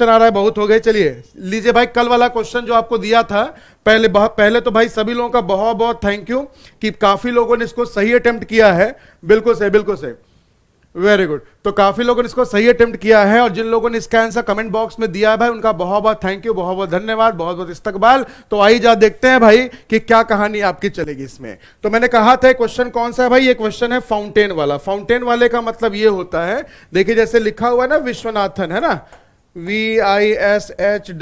Question आ रहा है, बहुत हो गए। चलिए लीजिए भाई, कल वाला क्वेश्चन जो आपको दिया था, पहले तो भाई सभी लोगों का बहुत बहुत थैंक यू कि काफी लोगों ने इसको सही अटेम्प्ट किया है। बिल्कुल सही, बिल्कुल सही, वेरी गुड। तो काफी लोगों ने इसको सही अटेम्प्ट किया है, और जिन लोगों ने इसका आंसर कमेंट बॉक्स में दिया है भाई, उनका बहुत बहुत थैंक यू, बहुत बहुत धन्यवाद, बहुत बहुत इस्तकबाल। तो आइए जा देखते हैं भाई कि क्या कहानी आपकी चलेगी इसमें। तो मैंने कहा था क्वेश्चन कौन सा है भाई, ये क्वेश्चन है फाउंटेन वाला। फाउंटेन वाले का मतलब ये होता है, देखिए जैसे लिखा हुआ है ना विश्वनाथन, है ना, VISHWANATHAN,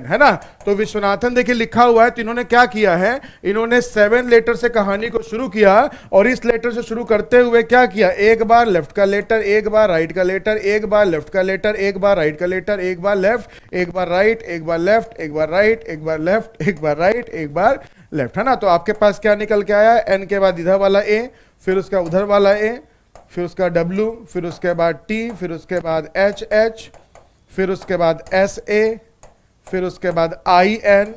है ना। तो विश्वनाथन देखिए लिखा हुआ है। तो इन्होंने क्या किया है, इन्होंने 7 लेटर से कहानी को शुरू किया, और इस लेटर से शुरू करते हुए क्या किया, एक बार लेफ्ट का लेटर, एक बार राइट का लेटर, एक बार लेफ्ट का लेटर, एक बार राइट का लेटर, एक बार लेफ्ट, एक बार राइट, एक बार लेफ्ट, एक बार राइट, एक बार लेफ्ट, एक बार राइट, एक बार लेफ्ट, है ना। तो आपके पास क्या निकल के आया, एन के बाद इधर वाला ए, फिर उसका उधर वाला ए, फिर उसका W, फिर उसके बाद T, फिर उसके बाद HH, फिर उसके बाद SA, फिर उसके बाद IN,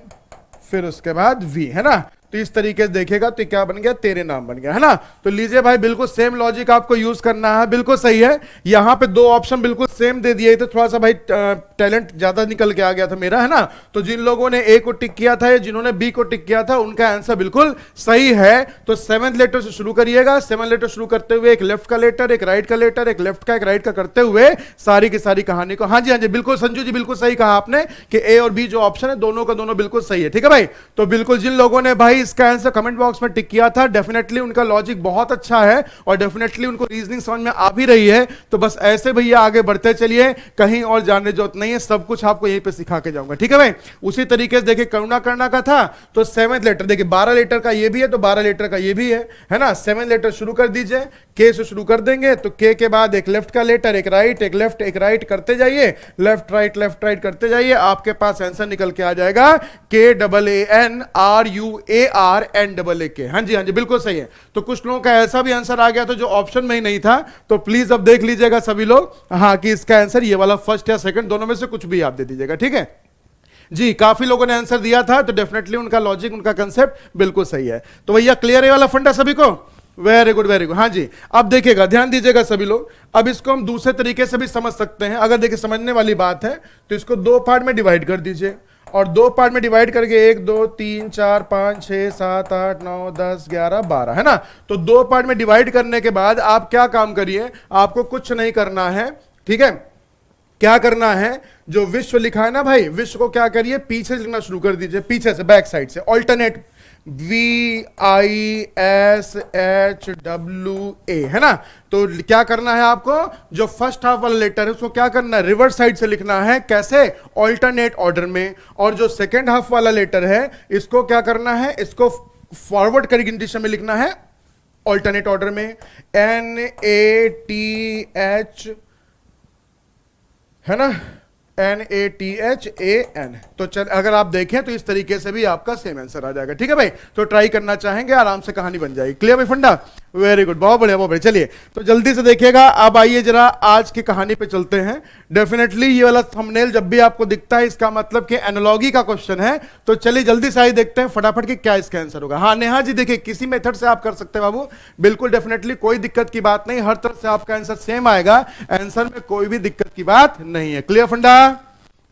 फिर उसके बाद V, है ना। तो इस तरीके से देखेगा तो क्या बन गया, तेरे नाम बन गया, है ना। तो लीजिए भाई, बिल्कुल सेम लॉजिक आपको यूज करना है, बिल्कुल सही है। यहां पे 2 ऑप्शन बिल्कुल सेम दे दिए, तो थोड़ा सा भाई टैलेंट ज्यादा निकल के आ गया था मेरा, है ना। तो जिन लोगों ने A को टिक किया था या जिन्होंने B को टिक किया था, उनका आंसर बिल्कुल सही है। तो 7th लेटर से शुरू करिएगा। 7 लेटर शुरू करते हुए एक लेफ्ट का लेटर, एक राइट का लेटर, एक लेफ्ट का, एक राइट का करते हुए सारी की सारी कहानी को, हाँ जी हाँ जी बिल्कुल संजू जी, बिल्कुल सही कहा आपने कि A और B जो ऑप्शन है दोनों का दोनों बिल्कुल सही है, ठीक है भाई। तो बिल्कुल जिन लोगों ने भाई इसका आंसर कमेंट बॉक्स में टिक किया था, डेफिनेटली उनका लॉजिक बहुत अच्छा है, और डेफिनेटली उनको रीजनिंग समझ में आ भी रही है। तो बस ऐसे भैया आगे बढ़ते चलिए, कहीं और जानने जरूरत नहीं है, सब कुछ आपको यहीं पे सिखा के जाऊंगा, ठीक है भाई। उसी तरीके से देखिए करुणा करना का था, तो 7th लेटर देखिए 12 लेटर का ये भी है, तो 12 लेटर का ये भी है ना। 7 लेटर शुरू कर दीजिए, के से शुरू कर देंगे, तो के के बाद एक लेफ्ट का लेटर, एक राइट, एक लेफ्ट, एक राइट करते जाइए, लेफ्ट राइट करते जाइए, आपके पास आंसर निकल के आ जाएगा KANRUARNAK। हाँ जी बिल्कुल सही है। तो कुछ लोगों का ऐसा भी आंसर आ गया था जो ऑप्शन में ही नहीं था, तो प्लीज अब देख लीजिएगा सभी लोग, हाँ, कि इसका आंसर ये वाला फर्स्ट या सेकंड दोनों में से कुछ भी आप दे दीजिएगा, ठीक है जी। काफी लोगों ने आंसर दिया था, तो डेफिनेटली उनका लॉजिक, उनका कंसेप्ट बिल्कुल सही है। तो भैया क्लियर है वाला फंडा सभी को, वेरी गुड वेरी गुड। हाँ जी, अब देखिएगा, ध्यान दीजिएगा सभी लोग। अब इसको हम दूसरे तरीके से भी समझ सकते हैं। अगर देखिए समझने वाली बात है, तो इसको 2 पार्ट में डिवाइड कर दीजिए, और 2 पार्ट में डिवाइड करके 1 2 3 4 5 6 7 8 9 10 11 12, है ना। तो 2 पार्ट में डिवाइड करने के बाद आप क्या काम करिए, आपको कुछ नहीं करना है, ठीक है। क्या करना है, जो विश्व लिखा है ना भाई, विश्व को क्या करिए, पीछे से लिखना शुरू कर दीजिए, पीछे से, बैक साइड से, ऑल्टरनेट, VISHWA, है ना। तो क्या करना है आपको, जो फर्स्ट हाफ वाला लेटर है उसको क्या करना है, रिवर्स साइड से लिखना है, कैसे, ऑल्टरनेट ऑर्डर में। और जो सेकेंड हाफ वाला लेटर है, इसको क्या करना है, इसको फॉरवर्ड कंडीशन में लिखना है, ऑल्टरनेट ऑर्डर में, NATH, है ना, NATHAN। तो चल, अगर आप देखें तो इस तरीके से भी आपका सेम आंसर आ जाएगा, ठीक है भाई। तो ट्राई करना चाहेंगे, आराम से कहानी बन जाएगी। क्लियर भाई फंडा, वेरी गुड, बहुत बढ़िया बहुत बढ़िया। चलिए तो जल्दी से देखिएगा। अब आइए जरा आज की कहानी पे चलते हैं। डेफिनेटली ये वाला थंबनेल जब भी आपको दिखता है, इसका मतलब कि एनालॉजी का क्वेश्चन है। तो चलिए जल्दी से आइए देखते हैं फटाफट कि क्या इसका आंसर होगा। हाँ नेहा जी, देखिए किसी मेथड से आप कर सकते हैं बाबू, बिल्कुल डेफिनेटली कोई दिक्कत की बात नहीं, हर तरफ से आपका आंसर सेम आएगा, आंसर में कोई भी दिक्कत की बात नहीं है। क्लियर फंडा,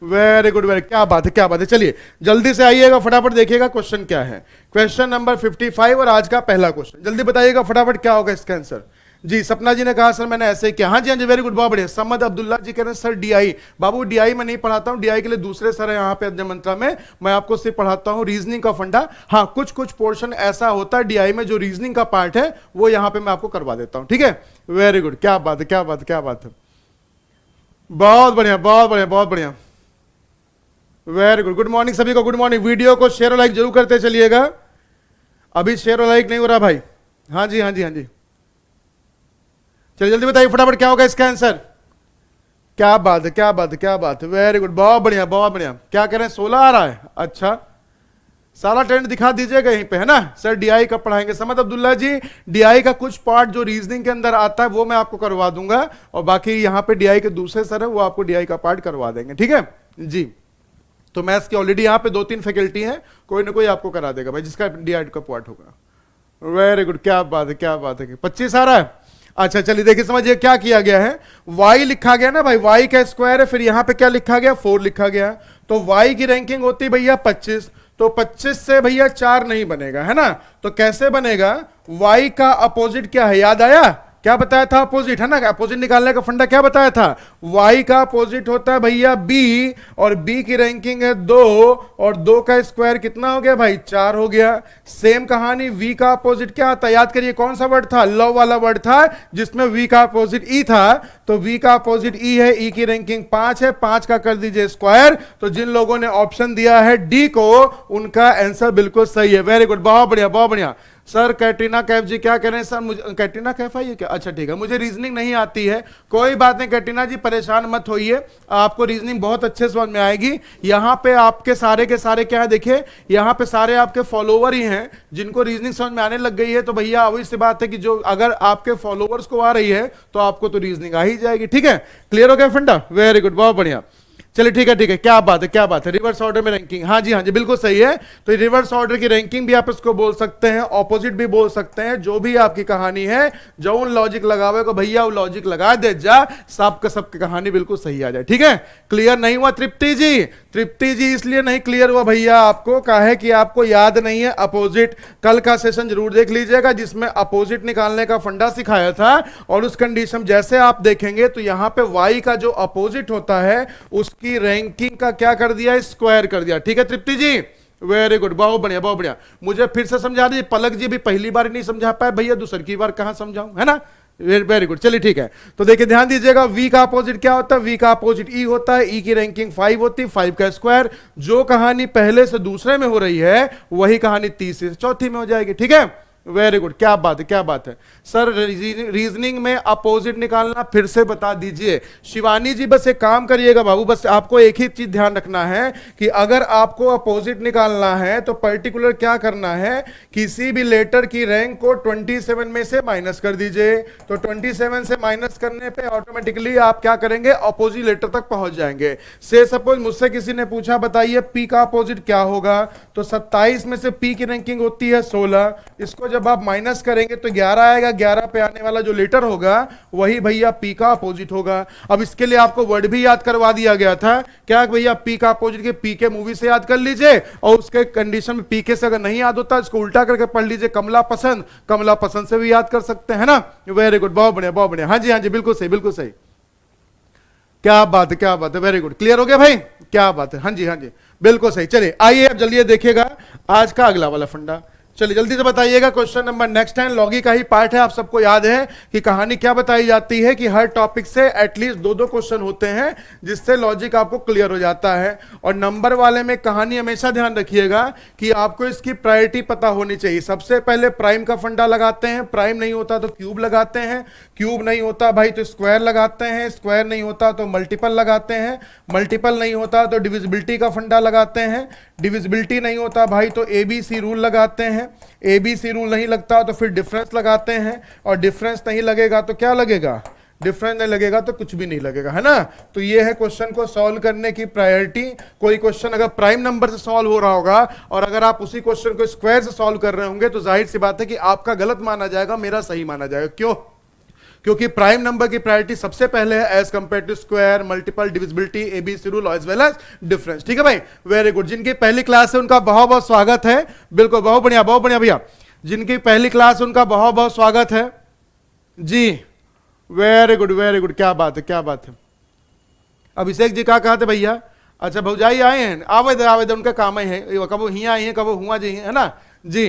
वेरी गुड वेरी, क्या बात है क्या बात है। चलिए जल्दी से आइएगा, फटाफट देखिएगा क्वेश्चन क्या है। क्वेश्चन नंबर 55 और आज का पहला क्वेश्चन, जल्दी बताइएगा फटाफट क्या होगा इसका आंसर। जी सपना जी ने कहा सर मैंने ऐसे ही किया, हाँ जी वेरी गुड, बहुत बढ़िया। समद अब्दुल्ला जी कह रहे हैं सर DI, बाबू DI में नहीं पढ़ाता हूं, DI के लिए दूसरे सर है यहाँ पे अध्ययन मंत्रा में, मैं आपको सिर्फ पढ़ाता हूँ रीजनिंग का फंडा। हाँ कुछ पोर्शन ऐसा होता है DI में जो रीजनिंग का पार्ट है, वो यहाँ पे मैं आपको करवा देता हूँ, ठीक है। वेरी गुड, क्या बात है क्या बात है क्या बात है, बहुत बढ़िया बहुत बढ़िया बहुत बढ़िया, वेरी गुड। गुड मॉर्निंग सभी को, गुड मॉर्निंग। वीडियो को शेयर और लाइक जरूर करते चलिएगा, अभी शेयर और लाइक नहीं हो रहा भाई। हाँ जी हाँ जी हाँ जी, चलिए जल्दी बताइए फटाफट क्या होगा इसका आंसर। क्या बात है क्या बात है क्या बात है, वेरी गुड, बहुत बढ़िया बहुत बढ़िया। क्या कह रहे हैं, 16 आ रहा है, अच्छा सारा ट्रेंड दिखा दीजिएगा यहीं पे, है ना। सर DI कब पढ़ाएंगे, समद अब्दुल्ला जी, DI का कुछ पार्ट जो रीजनिंग के अंदर आता है वो मैं आपको करवा दूंगा, और बाकी यहाँ पे DI के दूसरे सर है वो आपको DI का पार्ट करवा देंगे, ठीक है जी। तो मैथ्स की ऑलरेडी यहाँ पे 2-3 फैकल्टी हैं, कोई ना कोई आपको करा देगा भाई, जिसका DI का पार्ट होगा। वेरी गुड, क्या बात है क्या बात है। 25 आ रहा है, अच्छा चलिए देखिए समझिए क्या किया गया है, y लिखा गया ना भाई, y का स्क्वायर है, फिर यहां पे क्या लिखा गया 4 लिखा गया, तो y की रैंकिंग होती है भैया 25, तो 25 से भैया 4 नहीं बनेगा है ना, तो कैसे बनेगा, y का अपोजिट क्या है, याद आया क्या बताया था, अपोजिट है ना, अपोजिट निकालने का फंडा क्या बताया था, y का अपोजिट होता है भैया b, और b की रैंकिंग है 2, और 2 का स्क्वायर कितना हो गया भाई 4 हो गया। सेम कहानी v का अपोजिट क्या आता है, याद करिए कौन सा वर्ड था, लव वाला वर्ड था जिसमें v का अपोजिट e था, तो v का अपोजिट e है, e की रैंकिंग 5 है, 5 का कर दीजिए स्क्वायर, तो जिन लोगों ने ऑप्शन दिया है डी को उनका आंसर बिल्कुल सही है, वेरी गुड, बहुत बढ़िया बहुत बढ़िया। सर कैटरीना कैफ जी क्या कह रहे हैं, सर मुझे कैटरीना कैफ आई है क्या, अच्छा ठीक है, मुझे रीजनिंग नहीं आती है, कोई बात नहीं कैटरीना जी परेशान मत होइए, आपको रीजनिंग बहुत अच्छे समझ में आएगी। यहाँ पे आपके सारे के सारे क्या है देखिए, यहाँ पे सारे आपके फॉलोवर ही हैं जिनको रीजनिंग समझ में आने लग गई है, तो भैया वही सी बात है कि जो अगर आपके फॉलोवर्स को आ रही है तो आपको तो रीजनिंग आ ही जाएगी, ठीक है, क्लियर हो गया फंडा, वेरी गुड बहुत बढ़िया। चलिए ठीक है, क्या बात है क्या बात है, रिवर्स ऑर्डर में रैंकिंग, हाँ जी बिल्कुल सही है, तो रिवर्स ऑर्डर की रैंकिंग भी आप इसको बोल सकते हैं, ऑपोजिट भी बोल सकते हैं, जो भी आपकी कहानी है, जो उन लॉजिक लगावे को भैया वो लॉजिक लगा दे जा, सबकी कहानी बिल्कुल सही आ जाए, ठीक है, क्लियर नहीं हुआ तृप्ति जी, तृप्ति जी इसलिए नहीं क्लियर हुआ भैया आपको, कहा है कि आपको याद नहीं है अपोजिट, कल का सेशन जरूर देख लीजिएगा जिसमें अपोजिट निकालने का फंडा सिखाया था, और उस कंडीशन जैसे आप देखेंगे तो यहां पे y का जो अपोजिट होता है उसकी रैंकिंग का क्या कर दिया, स्क्वायर कर दिया, ठीक है तृप्ति जी, वेरी गुड बहुत बढ़िया बहुत बढ़िया। मुझे फिर से समझा दीजिए, पलक जी भी पहली बार नहीं समझा पाए भैया, दूसरी की बार कहां समझाऊं, है ना, वेरी गुड, चलिए ठीक है, तो देखिए ध्यान दीजिएगा v का अपोजिट क्या होता है, v का अपोजिट e होता है, e की रैंकिंग 5 होती है, 5 का स्क्वायर, जो कहानी पहले से दूसरे में हो रही है वही कहानी तीसरे से चौथी में हो जाएगी, ठीक है, वेरी गुड, क्या बात है क्या बात है। सर रीजनिंग में अपोजिट निकालना फिर से बता दीजिए, शिवानी जी बस एक काम करिएगा बाबू, बस आपको एक ही चीज ध्यान रखना है कि अगर आपको अपोजिट निकालना है तो पर्टिकुलर क्या करना है, किसी भी लेटर की रैंक को 27 में से माइनस कर दीजिए, तो 27 से माइनस करने पे ऑटोमेटिकली आप क्या करेंगे, अपोजिट लेटर तक पहुंच जाएंगे। से सपोज मुझसे किसी ने पूछा बताइए पी का अपोजिट क्या होगा, तो 27 में से पी की रैंकिंग होती है 16, इसको जब आप माइनस करेंगे तो 11 आएगा, 11 पे आने वाला जो लेटर होगा वही भैया पी का अपोजिट होगा। अब इसके लिए आपको वर्ड भी याद करवा दिया गया था, क्या भैया पी का अपोजिट के पी के मूवी से याद कर लीजिए, और उसके कंडीशन में पी के से अगर नहीं याद होता इसको उल्टा करके पढ़ लीजिए, कमला पसंद, कमला पसंद से भी याद कर सकते हैं ना, वेरी गुड बहुत बढ़िया बहुत बढ़िया, हाँ जी बिल्कुल सही बिल्कुल सही, क्या बात है क्या बात है, वेरी गुड, क्लियर हो गया भाई, क्या बात है, हाँ जी बिल्कुल सही। चलिए आइए अब जल्दी देखिएगा आज का अगला वाला फंडा, चलिए जल्दी से बताइएगा, क्वेश्चन नंबर नेक्स्ट है, लॉगी का ही पार्ट है, आप सबको याद है कि कहानी क्या बताई जाती है कि हर टॉपिक से एटलीस्ट 2-2 क्वेश्चन होते हैं जिससे लॉजिक आपको क्लियर हो जाता है, और नंबर वाले में कहानी हमेशा ध्यान रखिएगा कि आपको इसकी प्रायोरिटी पता होनी चाहिए। सबसे पहले प्राइम का फंडा लगाते हैं, प्राइम नहीं होता तो क्यूब लगाते हैं, क्यूब नहीं होता भाई तो स्क्वायर लगाते हैं, स्क्वायर नहीं होता तो मल्टीपल लगाते हैं, मल्टीपल नहीं होता तो डिविजिबिलिटी का फंडा लगाते हैं, डिविजिबिलिटी नहीं होता भाई तो एबीसी रूल लगाते हैं, एबीसी रूल नहीं लगता तो फिर डिफरेंस लगाते हैं, और डिफरेंस नहीं लगेगा तो क्या लगेगा, डिफरेंस नहीं लगेगा तो कुछ भी नहीं लगेगा, है ना। तो ये है क्वेश्चन को सॉल्व करने की प्रायोरिटी। कोई क्वेश्चन अगर प्राइम नंबर से सॉल्व हो रहा होगा और अगर आप उसी क्वेश्चन को स्क्वायर से सॉल्व कर रहे होंगे तो जाहिर सी बात है कि आपका गलत माना जाएगा, मेरा सही माना जाएगा। क्यों? क्योंकि प्राइम नंबर की प्रायोरिटी सबसे पहले है as compared to square, multiple, divisibility, ABC rule as well as difference. ठीक है भाई, वेरी गुड। जिनकी पहली क्लास है उनका बहुत बहुत स्वागत है। बिल्कुल, बहुत बढ़िया भैया। जिनकी पहली क्लास उनका बहुत बहुत स्वागत है जी। वेरी गुड, क्या बात है, क्या बात है। अभिषेक जी क्या कहते भैया? अच्छा, भौजाई आए हैं, आवेदन उनका काम ही है, कबो हिया आई है, कबो हुआ जी है ना जी।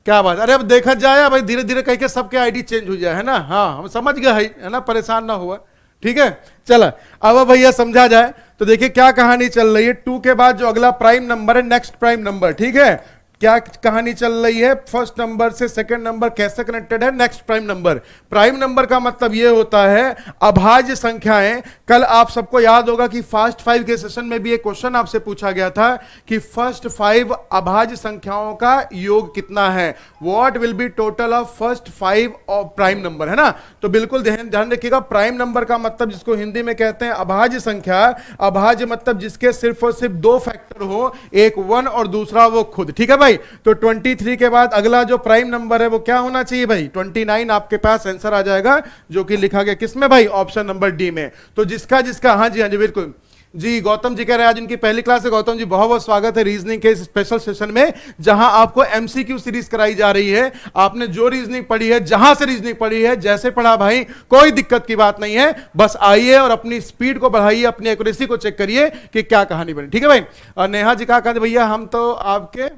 क्या बात। अरे अब देखा जाए भाई, धीरे धीरे कह के सबके आईडी चेंज हो जाए, है ना। हाँ, हम समझ गए है ना, परेशान ना हुआ। ठीक है, चला अब भैया समझा जाए तो देखिए क्या कहानी चल रही है। 2 के बाद जो अगला प्राइम नंबर है, नेक्स्ट प्राइम नंबर। ठीक है, क्या कहानी चल रही है? फर्स्ट नंबर से सेकंड नंबर कैसे कनेक्टेड है? Next prime number. Prime number का मतलब यह होता है अभाज्य संख्याएं। कल आप सबको याद होगा कि फर्स्ट 5 के सेशन में भी एक क्वेश्चन आपसे पूछा गया था कि फर्स्ट 5 अभाज्य संख्याओं का योग कितना है। What will be total of first 5 of prime number, है ना। तो बिल्कुल ध्यान रखिएगा, प्राइम नंबर का मतलब जिसको हिंदी में कहते हैं अभाज्य संख्या। अभाज्य मतलब जिसके सिर्फ और सिर्फ 2 फैक्टर हो, एक 1 और दूसरा वो खुद। ठीक है भाई, भाई? तो 23 के बाद अगला जो प्राइम नंबर है वो क्या होना चाहिए भाई? 29 आपके पास आंसर आ जाएगा, जो कि लिखा गया किसमें भाई? ऑप्शन नंबर डी में। तो जिसका जिसका, हाँ जी बिल्कुल जी, गौतम जी कह रहे हैं आज इनकी पहली क्लास है। गौतम जी बहुत बहुत स्वागत है रीजनिंग के इस स्पेशल सेशन में, जहां आपको एमसीक्यू सीरीज कराई जा रही है। आपने जो रीजनिंग पढ़ी है, जहां से रीजनिंग पढ़ी है, जैसे पढ़ा भाई, कोई दिक्कत की बात नहीं है। बस आइए और अपनी स्पीड को बढ़ाइए, अपनी एक्यूरेसी को चेक करिए कि क्या कहानी बनी। ठीक है भाई? और नेहा जी कहा भैया हम तो आपके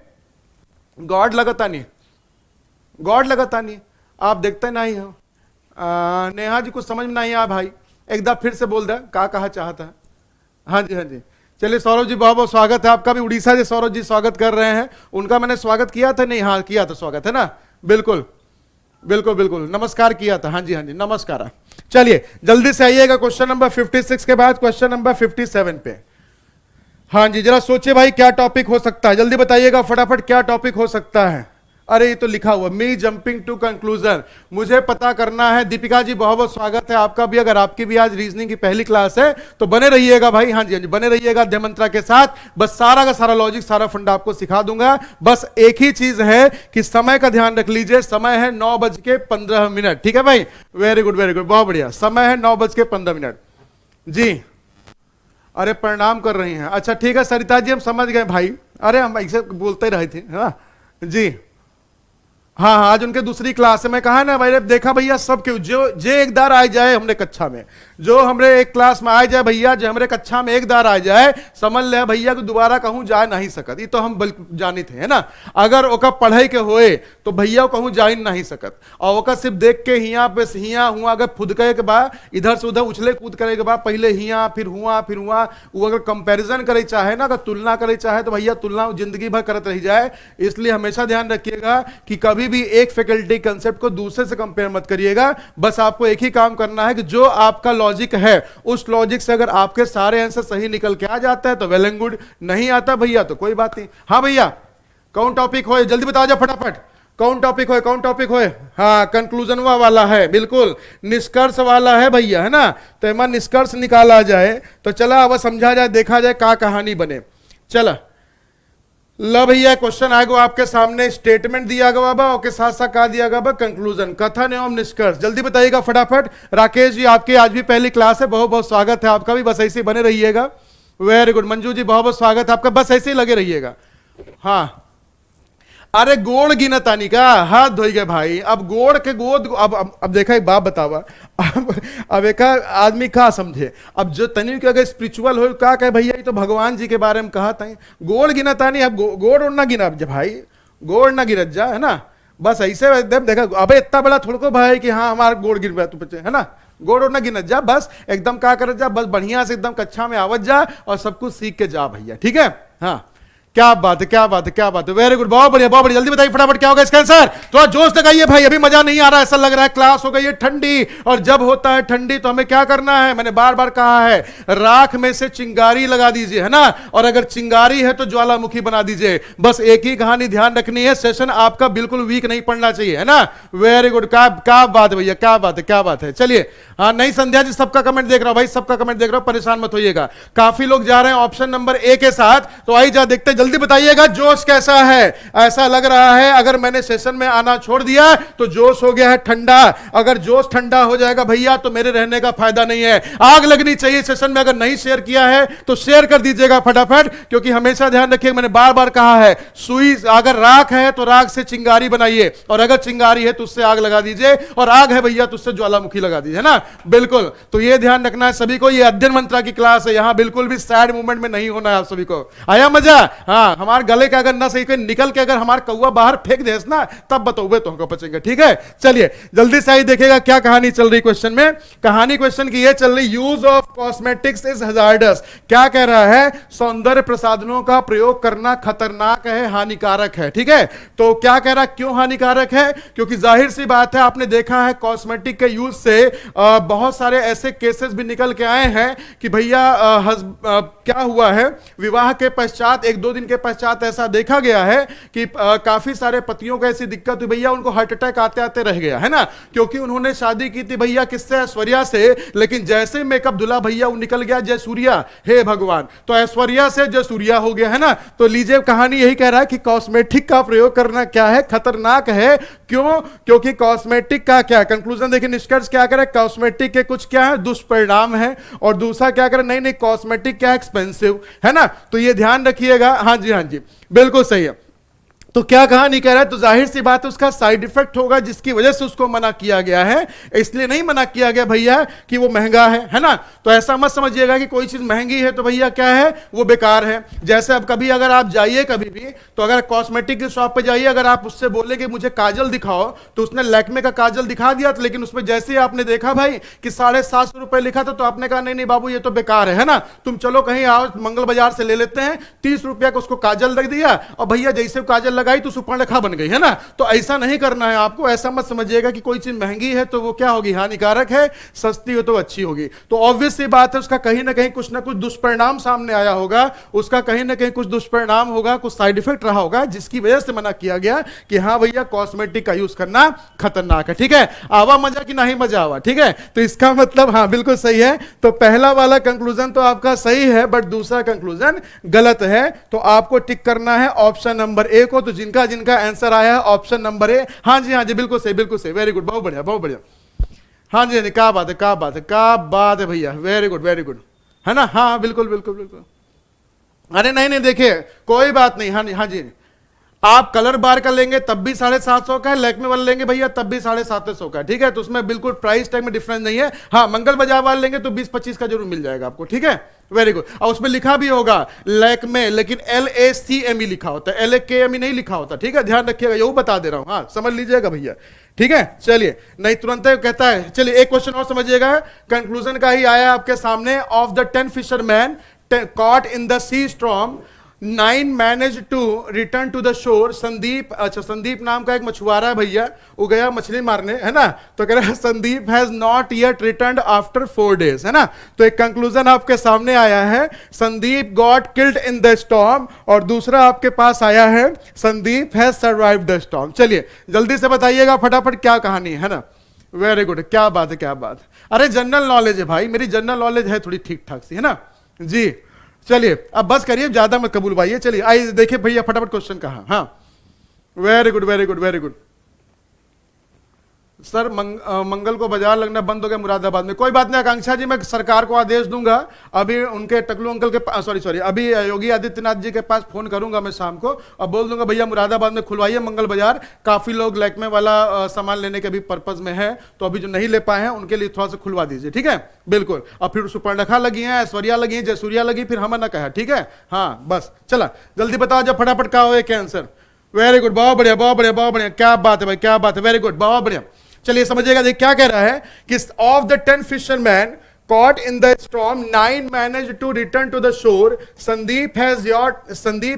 गॉड लगता नहीं, गॉड लगता नहीं, आप देखते नहीं हो। नेहा जी कुछ समझ में नहीं आया भाई, एक बार फिर से बोल दे क्या कहा चाहता है। हाँ जी हाँ जी, चलिए सौरभ जी बहुत बहुत स्वागत है आपका भी। उड़ीसा से सौरभ जी स्वागत कर रहे हैं, उनका मैंने स्वागत किया था नहीं? हाँ किया था, स्वागत है ना? बिल्कुल बिल्कुल बिल्कुल, नमस्कार किया था। हाँ जी नमस्कार। चलिए जल्दी से आइएगा क्वेश्चन नंबर 56 के बाद क्वेश्चन नंबर 57 पे। हाँ जी जरा सोचिए भाई क्या टॉपिक हो सकता है, जल्दी बताइएगा फटाफट क्या टॉपिक हो सकता है। अरे ये तो लिखा हुआ मी जंपिंग टू कंक्लूजन, मुझे पता करना है। दीपिका जी बहुत बहुत स्वागत है आपका भी। अगर आपकी भी आज रीजनिंग की पहली क्लास है तो बने रहिएगा भाई। हाँ जी बने रहिएगा अध्यय मंत्रा के साथ। बस सारा का सारा लॉजिक, सारा फंडा आपको सिखा दूंगा। बस एक ही चीज है कि समय का ध्यान रख लीजिए, समय है 9:15। ठीक है भाई? वेरी गुड बहुत बढ़िया। समय है 9:15 जी। अरे प्रणाम कर रही हैं, अच्छा ठीक है सरिता जी हम समझ गए भाई। अरे हम ऐसे बोलते रहे थे। हाँ जी हाँ आज उनके दूसरी क्लास है। मैं कहा ना भाई, देखा भैया सब क्यों जो एक दार आ जाए हमरे कक्षा में, जो हमरे एक क्लास में आ जाए भैया, जो हमरे कक्षा में एक दार आ जाए, समझ ले भैया कि दोबारा कहूं जा नहीं सकत। ये तो हम जानी थे है ना। अगर ओका पढ़ाई के होए तो भैया कहूं जा ही नहीं सकत, और ओका सिर्फ देख के हिया पे हिया हुआ अगर फुदके के बाद इधर से उधर उछले कूद करे के बाद पहले हिया फिर हुआ वो अगर कंपैरिजन करे चाहे ना, अगर तुलना करे चाहे तो भैया तुलना जिंदगी भर करते रह जाए। इसलिए हमेशा ध्यान रखिएगा कि कभी भी एक फैकल्टी कंसेप्ट को दूसरे से कंपेयर मत करिएगा। बस आपको एक ही काम करना है कि जो आपका लॉजिक है उस लॉजिक से अगर आपके सारे आंसर सही निकल के आ जाता है तो वेल एंड गुड, नहीं आता भैया तो कोई बात नहीं। हाँ भैया कौन टॉपिक हो, जल्दी बताओ जा फटाफट, कौन टॉपिक हो? हाँ कंक्लूजन वाला है, बिल्कुल निष्कर्ष वाला है भैया, है ना? तो एमा निष्कर्ष निकाला जाए तो चला अब समझा जाए, देखा जाए क्या कहानी बने। चला ला भैया क्वेश्चन आएगा आपके सामने, स्टेटमेंट दिया गया बा और के साथ साथ क्या दिया गया बा? कंक्लूजन, कथन एवं निष्कर्ष। जल्दी बताइएगा फटाफट। राकेश जी आपकी आज भी पहली क्लास है, बहुत बहुत स्वागत है आपका भी। बस ऐसे ही बने रहिएगा। Very good. मंजू जी बहुत बहुत स्वागत है आपका, बस ऐसे ही लगे रहिएगा। हाँ अरे गोड़ गिनतानी का हाथ धोई गए भाई। अब गोड़ के गोद अब देखा एक बात बतावा, अब एक आदमी का समझे। अब जो तनी के अगर स्पिरिचुअल हो का कहे भैया ये तो भगवान जी के बारे में कहा था, गोड़ गिनतानी। अब गोड़ ना गिना भाई, गोड़ ना गिरत जा, है ना? बस ऐसे एकदम देखा, अबे इतना बड़ा थोड़ा को भाई कि हाँ हमारा गोड़ गिर रहा तू, है ना? गोड़ ना गिनत जा, बस एकदम क्या करत जा, बस बढ़िया से एकदम कक्षा में आवत जा और सब कुछ सीख के जा भैया। ठीक है? हाँ क्या बात है। वेरी गुड, बहुत बढ़िया। जल्दी बताइए फटाफट क्या होगा इसका आंसर। थोड़ा जोश लगाइए भाई, अभी मजा नहीं आ रहा, ऐसा लग रहा है क्लास हो गई है ठंडी। और जब होता है ठंडी तो हमें क्या करना है, मैंने बार बार कहा है, राख में से चिंगारी लगा दीजिए, है ना? और अगर चिंगारी है तो ज्वालामुखी बना दीजिए। बस एक ही कहानी ध्यान रखनी है, सेशन आपका बिल्कुल वीक नहीं पड़ना चाहिए, है ना? वेरी गुड, क्या बात है भैया, क्या बात है। चलिए हाँ नहीं संध्या जी सबका कमेंट देख रहा हूं भाई, सबका कमेंट देख रहा हूं, परेशान मत होइएगा। काफी लोग जा रहे हैं ऑप्शन नंबर ए के साथ, तो आई जा देखते, जल्दी बताइएगा जोश कैसा है। ऐसा लग रहा है अगर मैंने सेशन में आना छोड़ दिया तो जोश हो गया है ठंडा। अगर जोश ठंडा हो जाएगा भैया तो मेरे रहने का फायदा नहीं है। आग लगनी चाहिए सेशन में। अगर नहीं शेयर किया है तो शेयर कर दीजिएगा फटाफट, क्योंकि हमेशा ध्यान रखिए, मैंने बार बार कहा है, सुई अगर राख है तो राख से चिंगारी बनाइए, और अगर चिंगारी है तो उससे आग लगा दीजिए, और आग है भैया तो उससे ज्वालामुखी लगा दीजिए, है ना? बिल्कुल, तो ये ध्यान रखना है सभी को। ये अध्ययन मंत्रा की क्लास है, यहां बिल्कुल भी सैड मूवमेंट में नहीं होना है आप सभी को। आया मजा? हाँ हमारे गले का अगर ना सही के निकल के अगर हमारे कौवा बाहर फेंक दे ना, तब बताओगे तो हमको बचेंगे। ठीक है? चलिए जल्दी से ही देखिएगा क्या कहानी चल रही क्वेश्चन में। कहानी क्वेश्चन की ये चल रही, use of cosmetics is hazardous. क्या कह रहा है? सौंदर्य प्रसाधनों का प्रयोग करना खतरनाक है, हानिकारक है। ठीक है? तो क्या कह रहा है, क्यों हानिकारक है? क्योंकि जाहिर सी बात है, आपने देखा है कॉस्मेटिक के यूज से बहुत सारे ऐसे केसेस भी निकल के आए हैं कि भैया क्या हुआ है, विवाह के पश्चात 1-2 दिन दिन के पश्चात ऐसा देखा गया है कि काफी सारे पतियों को ऐसी दिक्कत हुई भैया, उनको हार्ट अटैक आते आते रह गया है ना, क्योंकि उन्होंने शादी की थी भैया किससे, ऐश्वर्या से, लेकिन जैसे मेकअप धुला भैया वो निकल गया जयसूर्या। हे भगवान, तो ऐश्वर्या से जयसूर्या हो गया है ना। तो लीजिए कहानी यही कह रहा है कि कॉस्मेटिक का प्रयोग करना क्या है, खतरनाक है। क्यों? क्योंकि कॉस्मेटिक का क्या कंक्लूजन देखिए, निष्कर्ष क्या करे, कॉस्मेटिक के कुछ क्या है दुष्परिणाम है, और दूसरा क्या करे, नहीं नहीं कॉस्मेटिक क्या एक्सपेंसिव है ना, तो ये ध्यान रखिएगा। हाँ जी हाँ जी बिल्कुल सही है। तो क्या कहा नहीं कह रहा है, तो जाहिर सी बात है उसका साइड इफेक्ट होगा जिसकी वजह से उसको मना किया गया है। इसलिए नहीं मना किया गया भैया कि वो महंगा है ना। तो ऐसा मत समझिएगा कि कोई चीज महंगी है तो भैया क्या है वो बेकार है। जैसे अब कभी अगर आप जाइए कभी भी, तो अगर कॉस्मेटिक की शॉप पे जाइए, अगर आप उससे बोले कि मुझे काजल दिखाओ, तो उसने लैक्मे का काजल दिखा दिया, लेकिन उसमें जैसे ही आपने देखा भाई कि 750 रुपए लिखा था, तो आपने कहा नहीं नहीं बाबू ये तो बेकार है ना, तुम चलो कहीं आओ मंगल बाजार से ले लेते हैं। 30 रुपया का उसको काजल रख दिया, और भैया जैसे काजल लगाई तो सुपर्णरेखा बन गई है ना। तो ऐसा नहीं करना है आपको। ऐसा मत समझिएगा कि कोई चीज महंगी है तो वो क्या होगी, हानिकारक है, सस्ती हो तो अच्छी होगी। तो ऑब्वियस सी बात है उसका कहीं ना कहीं कुछ ना कुछ दुष्परिणाम सामने आया होगा, उसका कहीं ना कहीं कुछ दुष्परिणाम होगा, कुछ साइड इफेक्ट रहा होगा, जिसकी वजह से मना किया गया कि हाँ भैया कॉस्मेटिक का यूज करना खतरनाक है। ठीक है, आवा मजा कि नहीं मजा आवा। ठीक है, तो इसका मतलब हाँ बिल्कुल सही है। तो पहला वाला कंक्लूजन तो आपका सही है, बट दूसरा कंक्लूजन गलत है। तो आपको टिक करना है ऑप्शन नंबर ए को। तो जिनका जिनका आंसर आया है ऑप्शन नंबर ए, हाँ जी बिल्कुल सही बिल्कुल सही, वेरी गुड, बहुत बढ़िया बहुत बढ़िया। हाँ जी क्या बात है क्या बात है क्या बात है भैया, वेरी गुड है ना। हाँ बिल्कुल बिल्कुल बिल्कुल। अरे नहीं नहीं देखिए कोई बात नहीं। हाँ हाँ जी, आप कलर बार का लेंगे तब भी 750 का है, लैक्मे वाला लेंगे भैया तब भी 750 का है। ठीक है, तो उसमें बिल्कुल प्राइस टैग में डिफरेंस नहीं है। हाँ मंगल बाजार वाले लेंगे तो 20-25 का जरूर मिल जाएगा आपको। ठीक है, वेरी गुड। और उसमें लिखा भी होगा लैक्मे, लेकिन LACME लिखा होता है, LAKME नहीं लिखा होता। ठीक है, ध्यान रखिएगा, यही बता दे रहा हूं। हाँ समझ लीजिएगा भैया। ठीक है, चलिए नहीं तुरंत कहता है। चलिए एक क्वेश्चन और समझिएगा, कंक्लूजन का ही आया आपके सामने। Of the 10 fisherman caught in the sea storm, 9 managed to return to the shore। Sandeep, अच्छा संदीप नाम का एक मछुआरा है भैया, वो गया मछली मारने है ना, तो कह रहा है Sandeep has not yet return after 4 days है ना। तो एक कंक्लूजन आपके सामने आया है, Sandeep got killed in the storm, और दूसरा आपके पास आया है Sandeep has survived the storm. चलिए जल्दी से बताइएगा फटाफट क्या कहानी है ना। वेरी गुड, क्या बात है क्या बात है। अरे जनरल नॉलेज है भाई, मेरी जनरल नॉलेज है थोड़ी ठीक ठाक सी है ना जी। चलिए अब बस करिए, ज्यादा मत कबूल भाई। चलिए आइए देखिए भैया फटाफट क्वेश्चन कहा। हाँ very good very good very good. Sir मंगल को बाजार लगना बंद हो गया मुरादाबाद में। कोई बात नहीं आकांक्षा जी, मैं सरकार को आदेश दूंगा, अभी उनके टकलू अंकल के सॉरी अभी योगी आदित्यनाथ जी के पास फोन करूंगा मैं शाम को, और बोल दूंगा भैया मुरादाबाद में खुलवाइए मंगल बाजार। काफी लोग लैक्मे वाला सामान लेने के भी पर्पज में है, तो अभी जो नहीं ले पाए हैं उनके लिए थोड़ा सा खुलवा दीजिए। ठीक है बिल्कुल। और फिर सुपर्णरेखा लगी है, ऐश्वर्या लगी है, जयसूर्या लगी, फिर हम ना कहा। ठीक है हाँ बस चला जल्दी बताओ जब फटाफट क्या हो क्या आंसर। वेरी गुड, बहुत बढ़िया बहुत बढ़िया बहुत बढ़िया, क्या बात है भाई क्या बात है, वेरी गुड बहुत बढ़िया। चलिए समझिएगा, देख क्या कह रहा है कि of the 10 fisherman caught in the storm, 9 managed to return to the shore। Sandeep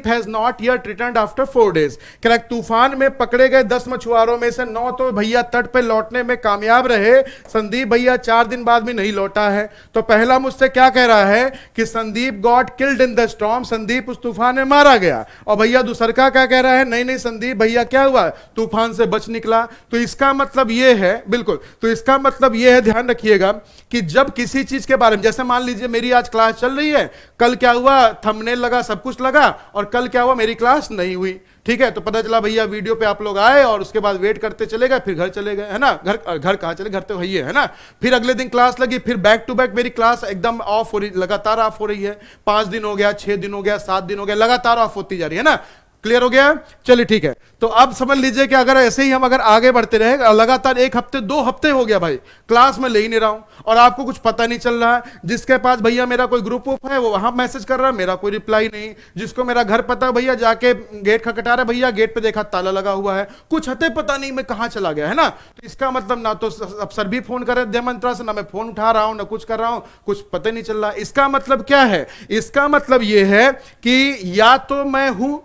has not yet returned after 4 days। कह तूफान में पकड़े गए 10 मछुआरों में से 9 तो भैया तट पे लौटने में कामयाब रहे, संदीप भैया 4 दिन बाद भी नहीं लौटा है। तो पहला मुझसे क्या कह रहा है कि Sandeep got killed in the storm, Sandeep उस तूफान में मारा गया। और भैया दूसरा क्या कह रहा है, नहीं नहीं संदीप भैया क्या हुआ, तूफान से बच निकला। तो इसका मतलब यह है, बिल्कुल, तो इसका मतलब यह है, ध्यान रखिएगा कि जब किसी चीज के बारे में, जैसे मान लीजिए मेरी आज क्लास चल रही है, कल क्या हुआ थंबनेल लगा, सब कुछ लगा, और कल क्या हुआ मेरी क्लास नहीं हुई। ठीक है, तो पता चला भैया वीडियो पे आप लोग आए और उसके बाद वेट करते चले गए, फिर घर चले गए है ना। घर कहाँ चले, घर तो वही है ना। फिर अगले दिन क्लास लगी, फिर बैक टू बैक मेरी क्लास एकदम ऑफ हो रही, लगातार ऑफ हो रही है। 5 दिन हो गया, 6 दिन हो गया, 7 दिन हो गया, लगातार ऑफ होती जा रही है ना। क्लियर हो गया, चलिए ठीक है। तो अब समझ लीजिए कि अगर ऐसे ही हम अगर आगे बढ़ते रहे, लगातार 1 हफ्ते 2 हफ्ते हो गया भाई क्लास में ले ही नहीं रहा हूं, और आपको कुछ पता नहीं चल रहा है। जिसके पास भैया मेरा कोई ग्रुप उप है वो वहां मैसेज कर रहा है, मेरा कोई रिप्लाई नहीं। जिसको मेरा घर पता भैया जाके गेट खटखटा रहा, भैया गेट पे देखा ताला लगा हुआ है, कुछ हते पता नहीं मैं कहां चला गया है ना। तो इसका मतलब ना तो अफसर भी फोन कर रहे दे मंत्रा से, ना मैं फोन उठा रहा हूं, ना कुछ कर रहा हूं, कुछ पता नहीं चल रहा। इसका मतलब क्या है, इसका मतलब यह है कि या तो मैं हूं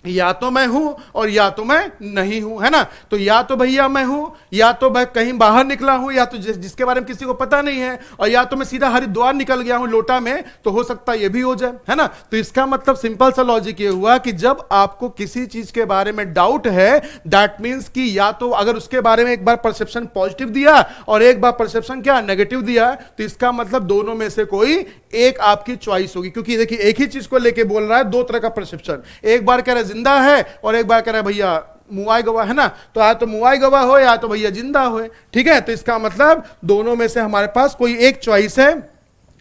या तो मैं हूं और या तो मैं नहीं हूं, है ना। तो या तो भैया मैं हूं, या तो मैं कहीं बाहर निकला हूं, या तो जिसके बारे में किसी को पता नहीं है, और या तो मैं सीधा हरिद्वार निकल गया हूं लोटा में, तो हो सकता है ये भी हो जाए, है ना। तो इसका मतलब सिंपल सा लॉजिक ये हुआ कि जब आपको किसी चीज के बारे में डाउट है, दैट मींस कि या तो अगर उसके बारे में एक बार परसेप्शन पॉजिटिव दिया और एक बार परसेप्शन क्या नेगेटिव दिया, तो इसका मतलब दोनों में से कोई एक आपकी चॉइस होगी। क्योंकि देखिए एक ही चीज को लेके बोल रहा है, दो तरह का परसेप्शन, एक बार कह रहा है जिंदा है और एक बार कह रहा है भैया मुआई गवा, है ना। तो या तो मुआई गवा हो या तो भैया जिंदा हो, ठीक है। तो इसका मतलब दोनों में से हमारे पास कोई एक चॉइस है।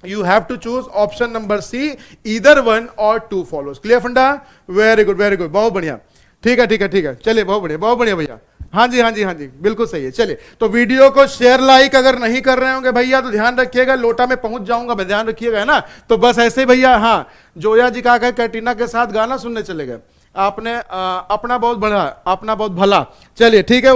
You have to choose option number C, either one और टू फॉलोज। क्लियर फंडा? वेरी गुड वेरी गुड, बहुत बढ़िया, ठीक है ठीक है ठीक है, चलिए बहुत बढ़िया भैया। हाँ जी हाँ जी हाँ जी, बिल्कुल सही है। चलिए तो वीडियो को शेयर लाइक अगर नहीं कर रहे होंगे भैया तो ध्यान रखिएगा, लोटा में पहुंच जाऊंगा मैं, ध्यान रखिएगा, है ना। तो बस ऐसे ही भैया, हाँ जोया जी का कैटरीना के साथ गाना सुनने चले गए, आपने अपना बहुत बड़ा अपना बहुत भला, चलिए ठीक है,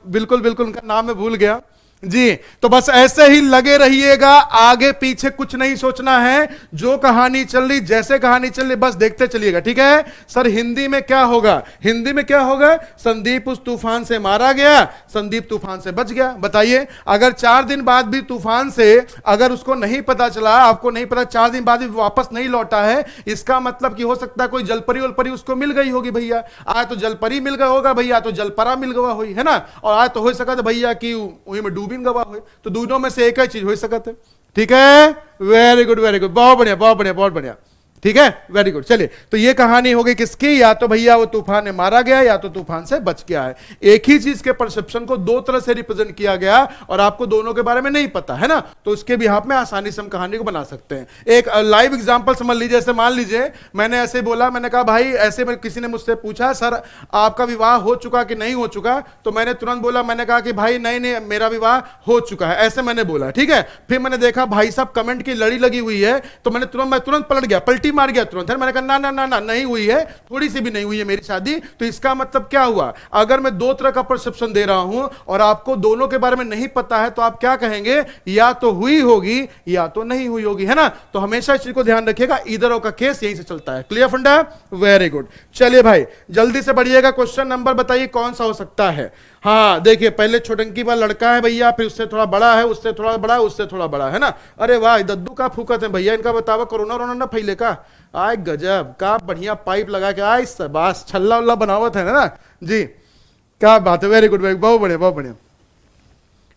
बिल्कुल बिल्कुल उनका नाम मैं भूल गया जी। तो बस ऐसे ही लगे रहिएगा, आगे पीछे कुछ नहीं सोचना है, जो कहानी चल रही, जैसे कहानी चल रही बस देखते चलिएगा, ठीक है। सर हिंदी में क्या होगा? हिंदी में क्या होगा? संदीप उस तूफान से मारा गया, संदीप तूफान से बच गया। बताइए, अगर 4 दिन बाद भी तूफान से अगर उसको नहीं पता चला, आपको नहीं पता, 4 दिन बाद भी वापस नहीं लौटा है, इसका मतलब कि हो सकता है कोई जलपरी वलपरी उसको मिल गई होगी भैया। आज तो जलपरी मिल गया होगा भैया, तो जलपरा मिल गया हुई, है ना। और आज तो हो सका था भैया कि वही में डूबी गवाह हुए, तो दोनों में से एक ही चीज हो सकता है, ठीक है। वेरी गुड बहुत बढ़िया बहुत बढ़िया बहुत बढ़िया, ठीक है, वेरी गुड। चलिए तो ये कहानी हो गई किसकी? या तो भैया वो तूफान में मारा गया या तो तूफान से बच गया है। एक ही चीज के परसेप्शन को दो तरह से रिप्रेजेंट किया गया और आपको दोनों के बारे में नहीं पता, है ना। तो उसके बिहाफ में आसानी से हम कहानी को बना सकते हैं। एक लाइव एग्जांपल समझ लीजिए, जैसे मान लीजिए मैंने ऐसे बोला, मैंने कहा भाई ऐसे में किसी ने मुझसे पूछा सर आपका विवाह हो चुका कि नहीं हो चुका, तो मैंने तुरंत बोला, मैंने कहा कि भाई नहीं नहीं मेरा विवाह हो चुका है, ऐसे मैंने बोला, ठीक है। फिर मैंने देखा भाई साहब कमेंट की लड़ी लगी हुई है, तो मैं तुरंत पलट गया, पलटी मार गया तुरंत, मैंने कहा ना ना ना ना नहीं हुई है, थोड़ी सी भी नहीं हुई है मेरी शादी। तो इसका मतलब क्या हुआ? अगर मैं दो तरह का परसेप्शन दे रहा हूं और आपको दोनों के बारे में नहीं पता है, तो आप क्या कहेंगे? या तो हुई होगी या तो नहीं हुई होगी, है ना। तो हमेशा इस चीज को ध्यान रखिएगा, इधरों का केस यहीं से चलता है। क्लियर फंडा? Very good. चलिए भाई जल्दी से बढ़िएगा, क्वेश्चन नंबर बताइए कौन सा हो सकता है। हाँ देखिए, पहले छोटंकी वाला लड़का है भैया, फिर उससे थोड़ा बड़ा है, उससे थोड़ा बड़ा है, उससे थोड़ा बड़ा है ना। अरे वाह, दद्दू का फूकत है भैया, इनका बतावा कोरोना वोरोना ना फैले का। आय गजब का बढ़िया पाइप लगा के आय बस छल्ला उल्ला बनावत है ना जी, क्या बात है, वेरी गुड बहुत बढ़िया बहुत बढ़िया,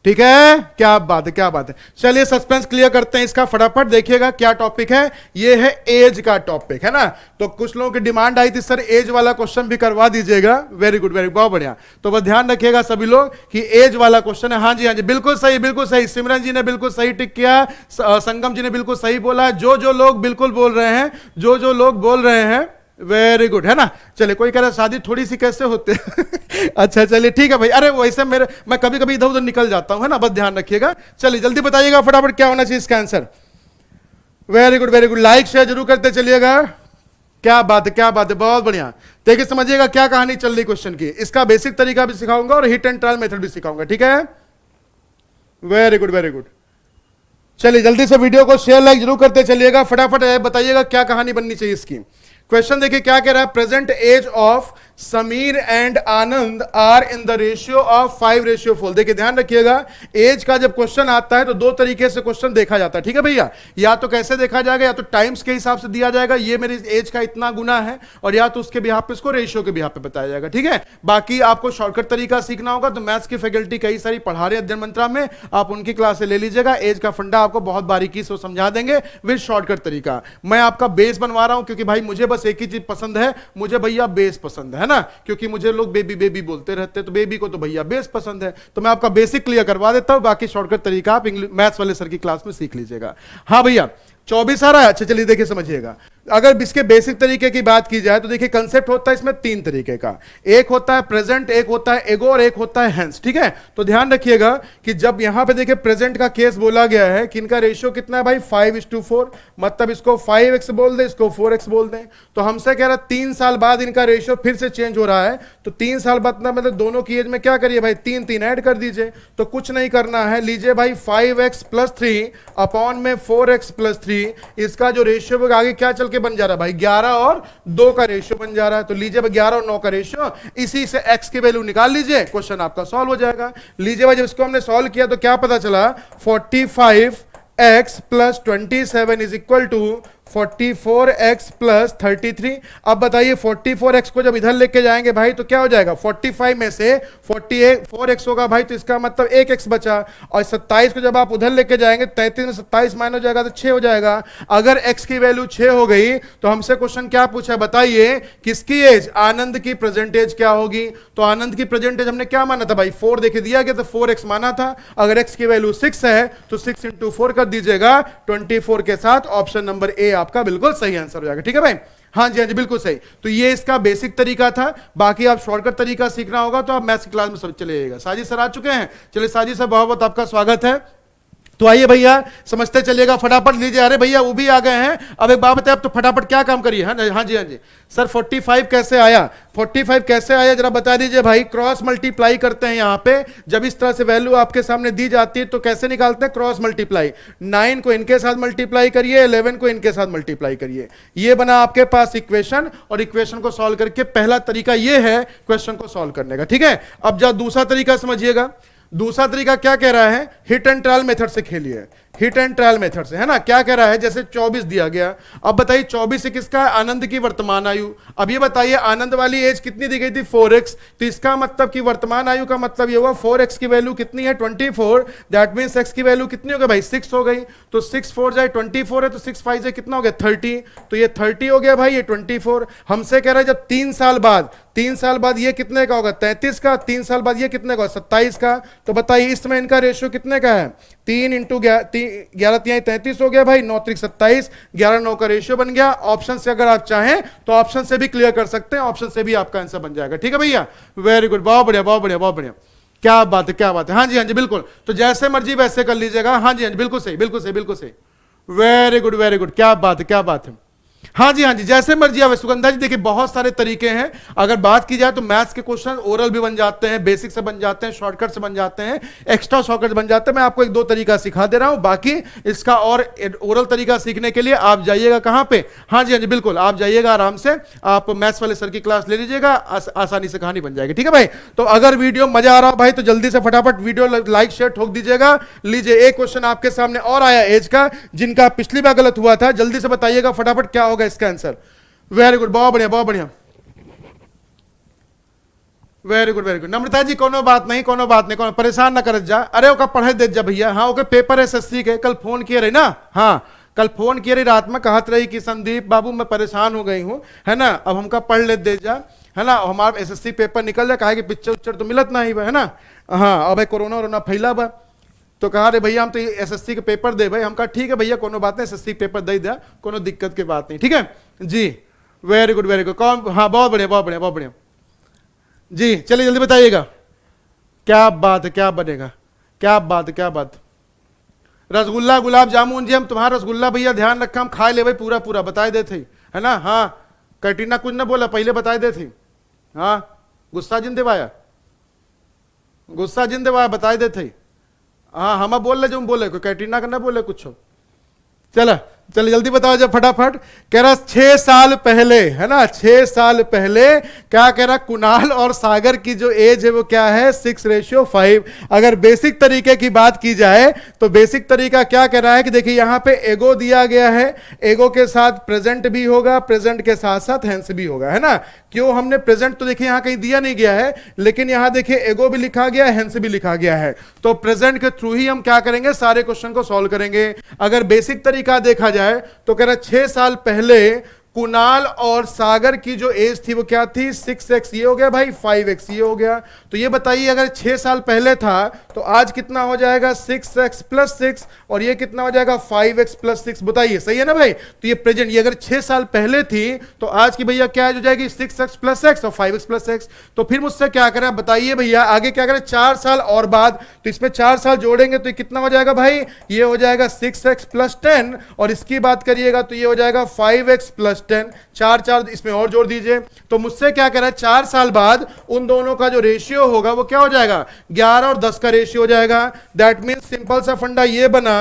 ठीक है, क्या बात है क्या बात है। चलिए सस्पेंस क्लियर करते हैं इसका फटाफट। देखिएगा क्या टॉपिक है, ये है एज का टॉपिक, है ना। तो कुछ लोगों की डिमांड आई थी सर एज वाला क्वेश्चन भी करवा दीजिएगा, वेरी गुड बहुत बढ़िया। तो बस ध्यान रखिएगा सभी लोग कि एज वाला क्वेश्चन है। हाँ जी बिल्कुल सही, सिमरन जी ने बिल्कुल सही टिक किया, संगम जी ने बिल्कुल सही बोला, जो लोग बिल्कुल बोल रहे हैं, जो लोग बोल रहे हैं वेरी गुड, है ना। चलिए कोई कह रहा है शादी थोड़ी सी कैसे होते अच्छा चलिए ठीक है भाई, अरे वैसे मैं कभी कभी इधर उधर निकल जाता हूं, है ना, बस ध्यान रखिएगा। चलिए जल्दी बताइएगा फटाफट क्या होना चाहिए इसका answer. Very good, like share जरूर करते चलिएगा। क्या बात है बहुत बढ़िया। देखिए समझिएगा क्या कहानी चल रही क्वेश्चन की, इसका बेसिक तरीका भी सिखाऊंगा और हिट एंड ट्रायल मेथड भी सिखाऊंगा, ठीक है। Very good. चलिए जल्दी से वीडियो को शेयर लाइक जरूर करते चलिएगा, फटाफट बताइएगा क्या कहानी बननी चाहिए इसकी। क्वेश्चन देखिए क्या कह रहा है, present age of Sameer and Anand are in the ratio of 5:4। देखिए ध्यान रखिएगा, एज का जब क्वेश्चन आता है तो दो तरीके से क्वेश्चन देखा जाता है, ठीक है भैया। या तो कैसे देखा जाएगा, या तो टाइम्स के हिसाब से दिया जाएगा, ये मेरी एज का इतना गुना है, और या तो उसके बिहाफ पे इसको रेशियो के बिहाफ पे बताया जाएगा, ठीक है। बाकी आपको शॉर्टकट तरीका सीखना होगा तो मैथ्स की फैकल्टी कई सारी पढ़ा रहे अध्ययन मंत्रा में, आप उनकी क्लास ले लीजिएगा। एज का फंडा आपको बहुत बारीकी से समझा देंगे विद शॉर्टकट तरीका। मैं आपका बेस बनवा रहा हूं क्योंकि भाई मुझे बस एक ही चीज पसंद है, मुझे भैया बेस पसंद है ना, क्योंकि मुझे लोग बेबी बोलते रहते हैं, तो बेबी को तो भैया बेस पसंद है। तो मैं आपका बेसिक क्लियर करवा देता हूं, बाकी शॉर्टकट तरीका आप मैथ्स वाले सर की क्लास में सीख लीजिएगा। हाँ भैया 24 आ रहा है, अच्छा चलिए देखिए समझिएगा। अगर इसके बेसिक तरीके की बात की जाए तो देखिए कंसेप्ट होता है इसमें 3 तरीके का, एक होता है प्रेजेंट, एक होता है एगो और एक होता है हेंस, ठीक है। तो ध्यान रखिएगा कि जब यहां पे देखिए प्रेजेंट का केस बोला गया है कि इनका रेशियो कितना है भाई 5:4, मतलब इसको 5x बोल दे, इसको 4x बोल दें। तो हमसे कह रहा है 3 साल बाद इनका रेशियो फिर से चेंज हो रहा है, तो 3 साल बाद मतलब दोनों की एज में क्या करिए भाई 3 ऐड कर दीजिए। तो कुछ नहीं करना है, लीजिए भाई 5x + 3 अपॉन में 4x + 3, इसका जो रेशियो आगे क्या चल के बन जा रहा है भाई, 11 और 2 का रेशियो बन जा रहा है। तो लीजिए भाई 11 और 9 का रेशियो, इसी से x की वैल्यू निकाल लीजिए, क्वेश्चन आपका सॉल्व हो जाएगा। लीजिए भाई जब इसको हमने सॉल्व किया तो क्या पता चला, 45x plus 27 is equal to 44x plus 33। अब बताइए 44x को जब इधर लेके जाएंगे भाई तो क्या हो जाएगा, 45 में से 4x होगा भाई, तो इसका मतलब 1x बचा। और 27 को जब आप उधर लेके जाएंगे 33 में 27 माइनस हो जाएगा तो 6 हो जाएगा। अगर x की वैल्यू 6 हो गई तो हमसे क्वेश्चन क्या पूछा है, बताइए किसकी एज, आनंद की प्रेजेंट एज क्या होगी। तो आनंद की प्रेजेंट एज हमने क्या माना था भाई, 4 देखे दिया गया तो 4x माना था। अगर x की वैल्यू 6 है तो 6 इंटू 4 कर दीजिएगा 24 के साथ, ऑप्शन नंबर ए आपका बिल्कुल सही आंसर हो जाएगा। ठीक है भाई, हाँ जी बिल्कुल सही। तो ये इसका बेसिक तरीका था, बाकी आप शॉर्टकट तरीका सीखना होगा तो आप मैथ्स की क्लास में सब चले जाइएगा। साजिद सर आ चुके हैं, चलिए साजिद सर बहुत बहुत आपका स्वागत है। तो आइए भैया समझते चलिएगा फटाफट। लीजिए, अरे भैया वो भी आ गए हैं। अब एक बात बताए, अब तो फटाफट क्या काम करिए। हाँ जी हाँ जी सर, 45 कैसे आया, 45 कैसे आया जरा बता दीजिए भाई। क्रॉस मल्टीप्लाई करते हैं यहाँ पे, जब इस तरह से वैल्यू आपके सामने दी जाती है तो कैसे निकालते हैं, क्रॉस मल्टीप्लाई। 9 को इनके साथ मल्टीप्लाई करिए, 11 को इनके साथ मल्टीप्लाई करिए, ये बना आपके पास इक्वेशन। और इक्वेशन को सॉल्व करके पहला तरीका ये है क्वेश्चन को सॉल्व करने का। ठीक है, अब जब दूसरा तरीका समझिएगा। दूसरा तरीका क्या कह रहा है, हिट एंड ट्रायल मेथड से खेलिए, हिट एंड ट्रायल मेथड से, है ना। क्या कह रहा है, जैसे 24 दिया गया, अब बताइए 24 से किसका है, आनंद की वर्तमान आयु। अब ये बताइए आनंद वाली एज कितनी दी गई थी, 4x, तो इसका मतलब कि वर्तमान आयु का मतलब ये हुआ 4x की वैल्यू कितनी है, 24। दैट मींस x की वैल्यू कितनी हो गई भाई, 6 हो गई। तो 6 4 जाए 24 है, तो 6 5 जाए कितना हो गया 30। तो ये 30 हो गया भाई, ये 24। हमसे कह रहा है जब 3 साल बाद ये कितने का होगा, 33 का। 3 साल बाद ये कितने का होगा, 27 का। तो बताइए इसमें इनका रेशियो कितने का है, 3 इंटू 11 3 33 हो गया भाई, 9 3 27, 11 9 का रेशियो बन गया। ऑप्शन से अगर आप चाहें तो ऑप्शन से भी क्लियर कर सकते हैं, ऑप्शन से भी आपका आंसर बन जाएगा। ठीक है भैया, वेरी गुड, बहुत बढ़िया बहुत बढ़िया बहुत बढ़िया, क्या बात है क्या बात है। हाँ जी बिल्कुल, तो जैसे मर्जी वैसे कर लीजिएगा। हाँ जी बिल्कुल सही बिल्कुल सही बिल्कुल सही, वेरी गुड, क्या बात है क्या बात है। हाँ जी जैसे मर्जी आवे। सुगंधा जी देखिए बहुत सारे तरीके हैं, अगर बात की जाए तो मैथ्स के क्वेश्चन ओरल भी बन जाते हैं, बेसिक से बन जाते हैं, शॉर्टकट से बन जाते हैं, एक्स्ट्रा शॉर्टकट बन जाते हैं। मैं आपको 1 2 तरीका सिखा दे रहा हूं, बाकी इसका और ओरल तरीका सीखने के लिए आप जाइएगा कहां पे, हाँ जी बिल्कुल, आप जाइएगा आराम से, आप मैथ्स वाले सर की क्लास ले लीजिएगा, आसानी से कहानी बन जाएगी। ठीक है भाई, तो अगर वीडियो मजा आ रहा हो भाई तो जल्दी से फटाफट वीडियो लाइक शेयर ठोक दीजिएगा। लीजिए एक क्वेश्चन आपके सामने और आया एज का, जिनका पिछली बार गलत हुआ था, जल्दी से बताइएगा फटाफट क्या होगा इसका आंसर। वेरी गुड, बहुत बढ़िया बहुत बढ़िया, वेरी गुड। नम्रता जी कोनो बात नहीं कोनो परेशान ना कर जा, अरे ओका पढ़े दे जा भैया। हाँ ओके, पेपर एसएससी के कल फोन किए रहे ना, हाँ कल फोन किए रही रात में, कहत रही कि संदीप बाबू मैं परेशान हो गई हूँ, है ना, अब हमका पढ़ ले दे जा, है ना, हमारा एसएससी पेपर निकल जाए, कहा कि पिक्चर उच्चर तो मिलत ना ही है ना। हाँ अब कोरोना वोरोना फैला बा, तो कहा रे भैया हम तो एसएससी के पेपर दे भाई। हम कहा ठीक है भैया कोनो बात नहीं, एसएससी पेपर दे दिया, कोनो दिक्कत की बात नहीं। ठीक है जी, वेरी गुड कौन, हाँ बहुत बढ़िया जी। चलिए जल्दी बताइएगा क्या बात है, क्या बनेगा, क्या बात। रसगुल्ला गुलाब जामुन जी, हम तुम्हारा रसगुल्ला भैया ध्यान रखा, हम खाए ले भाई पूरा बताए दे थे, है ना। हाँ कैटरीना कुछ ना बोला, पहले बताए दे थे। हाँ गुस्सा जिन देवाया बताए दे थे। हाँ हम बोल रहे जो हम बोले, कोई कैटरीना का ना बोले कुछ। चलो जल्दी बताओ जब फटाफट। कह रहा 6 साल पहले, है ना, 6 साल पहले क्या कह रहा, कुणाल और सागर की जो एज है वो क्या है, 6:5। अगर बेसिक तरीके की बात की जाए तो बेसिक तरीका क्या कह रहा है कि देखिए यहां पे एगो दिया गया है, एगो के साथ प्रेजेंट भी होगा, प्रेजेंट के साथ साथ हेंस भी होगा, है ना। क्यों हमने प्रेजेंट तो देखिए यहां कहीं दिया नहीं गया है, लेकिन यहां देखिए एगो भी लिखा गया है, हेंस भी लिखा गया है, तो प्रेजेंट के थ्रू ही हम क्या करेंगे, सारे क्वेश्चन को सॉल्व करेंगे। अगर बेसिक तरीका देखा जाए तो कह रहा 6 साल पहले कुणाल और सागर की जो एज थी वो क्या थी, 6x, ये हो गया भाई, 5x ये हो गया। तो ये बताइए अगर 6 साल पहले था तो आज कितना हो जाएगा, 6x + 6, और ये कितना हो जाएगा 5x + 6। बताइए सही है ना भाई। तो ये प्रेजेंट, ये अगर 6 साल पहले थी तो आज की भैया क्या हो जाएगी, 6x + x और 5x + x। तो फिर मुझसे क्या करें बताइए भैया, आगे क्या करें, 4 साल और बाद, तो इसमें 4 साल जोड़ेंगे तो ये कितना हो जाएगा भाई, ये हो जाएगा 6x + 10, और इसकी बात करिएगा तो ये हो जाएगा 5x + 10। 4 इसमें और जोड़ दीजिए। तो मुझसे क्या कह रहा है, 4 साल बाद उन दोनों का जो रेशियो होगा वो क्या हो जाएगा, 11 और 10 का रेशियो हो जाएगा। दैट मींस सिंपल सा फंडा ये बना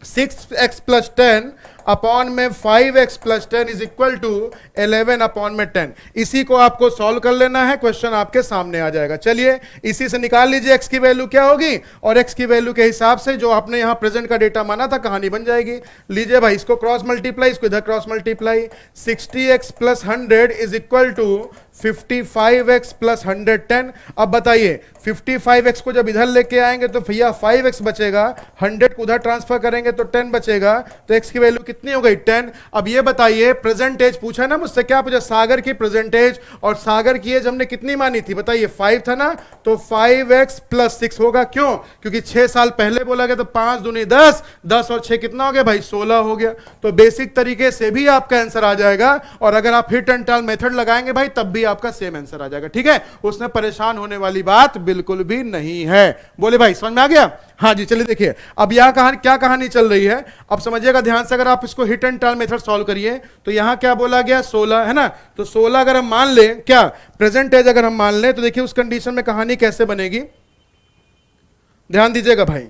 6x प्लस 10 अपॉन में 5x plus 10 is equal to 11 upon में 10। इसी को आपको सॉल्व कर लेना है, क्वेश्चन आपके सामने आ जाएगा। चलिए इसी से निकाल लीजिए x की वैल्यू क्या होगी, और x की वैल्यू के हिसाब से जो आपने यहां प्रेजेंट का डेटा माना था कहानी बन जाएगी। लीजिए भाई, इसको क्रॉस मल्टीप्लाई, इसको इधर cross multiply. 60x plus 100 is equal to 55x plus 110। अब बताइए 55x को जब इधर लेके आएंगे तो भैया 5x बचेगा, 100 को उधर ट्रांसफर करेंगे तो 10 बचेगा, तो x की वैल्यू कितनी हो गई 10। अब ये बताइए प्रेजेंट एज पूछा ना मुझसे, क्या पूछा, सागर की प्रेजेंट एज, और सागर की एज हमने कितनी मानी थी बताइए 5 था ना, तो 5x प्लस 6 होगा। क्यों, क्योंकि 6 साल पहले बोला गया, तो 5 दूनी 10, 10 और 6 कितना हो गया भाई 16 हो गया। तो बेसिक तरीके से भी आपका आंसर आ जाएगा, और अगर आप हिट एंड टर्न मेथड लगाएंगे भाई तब भी आपका सेम आंसर आ जाएगा। ठीक है, उसमें परेशान होने वाली बात बिल्कुल भी नहीं है। बोले भाई समझ में आ गया? हाँ जी, चलिए देखिए अब यहां क्या कहानी चल रही है, अब समझिएगा ध्यान से। अगर आप इसको hit and turn method solve करिए तो यहां क्या बोला गया 16 है ना, तो 16 अगर हम मान लें, क्या प्रेजेंट एज अगर हम मान लें, तो देखिए उस कंडीशन में कहानी कैसे बनेगी, ध्यान दीजिएगा भाई।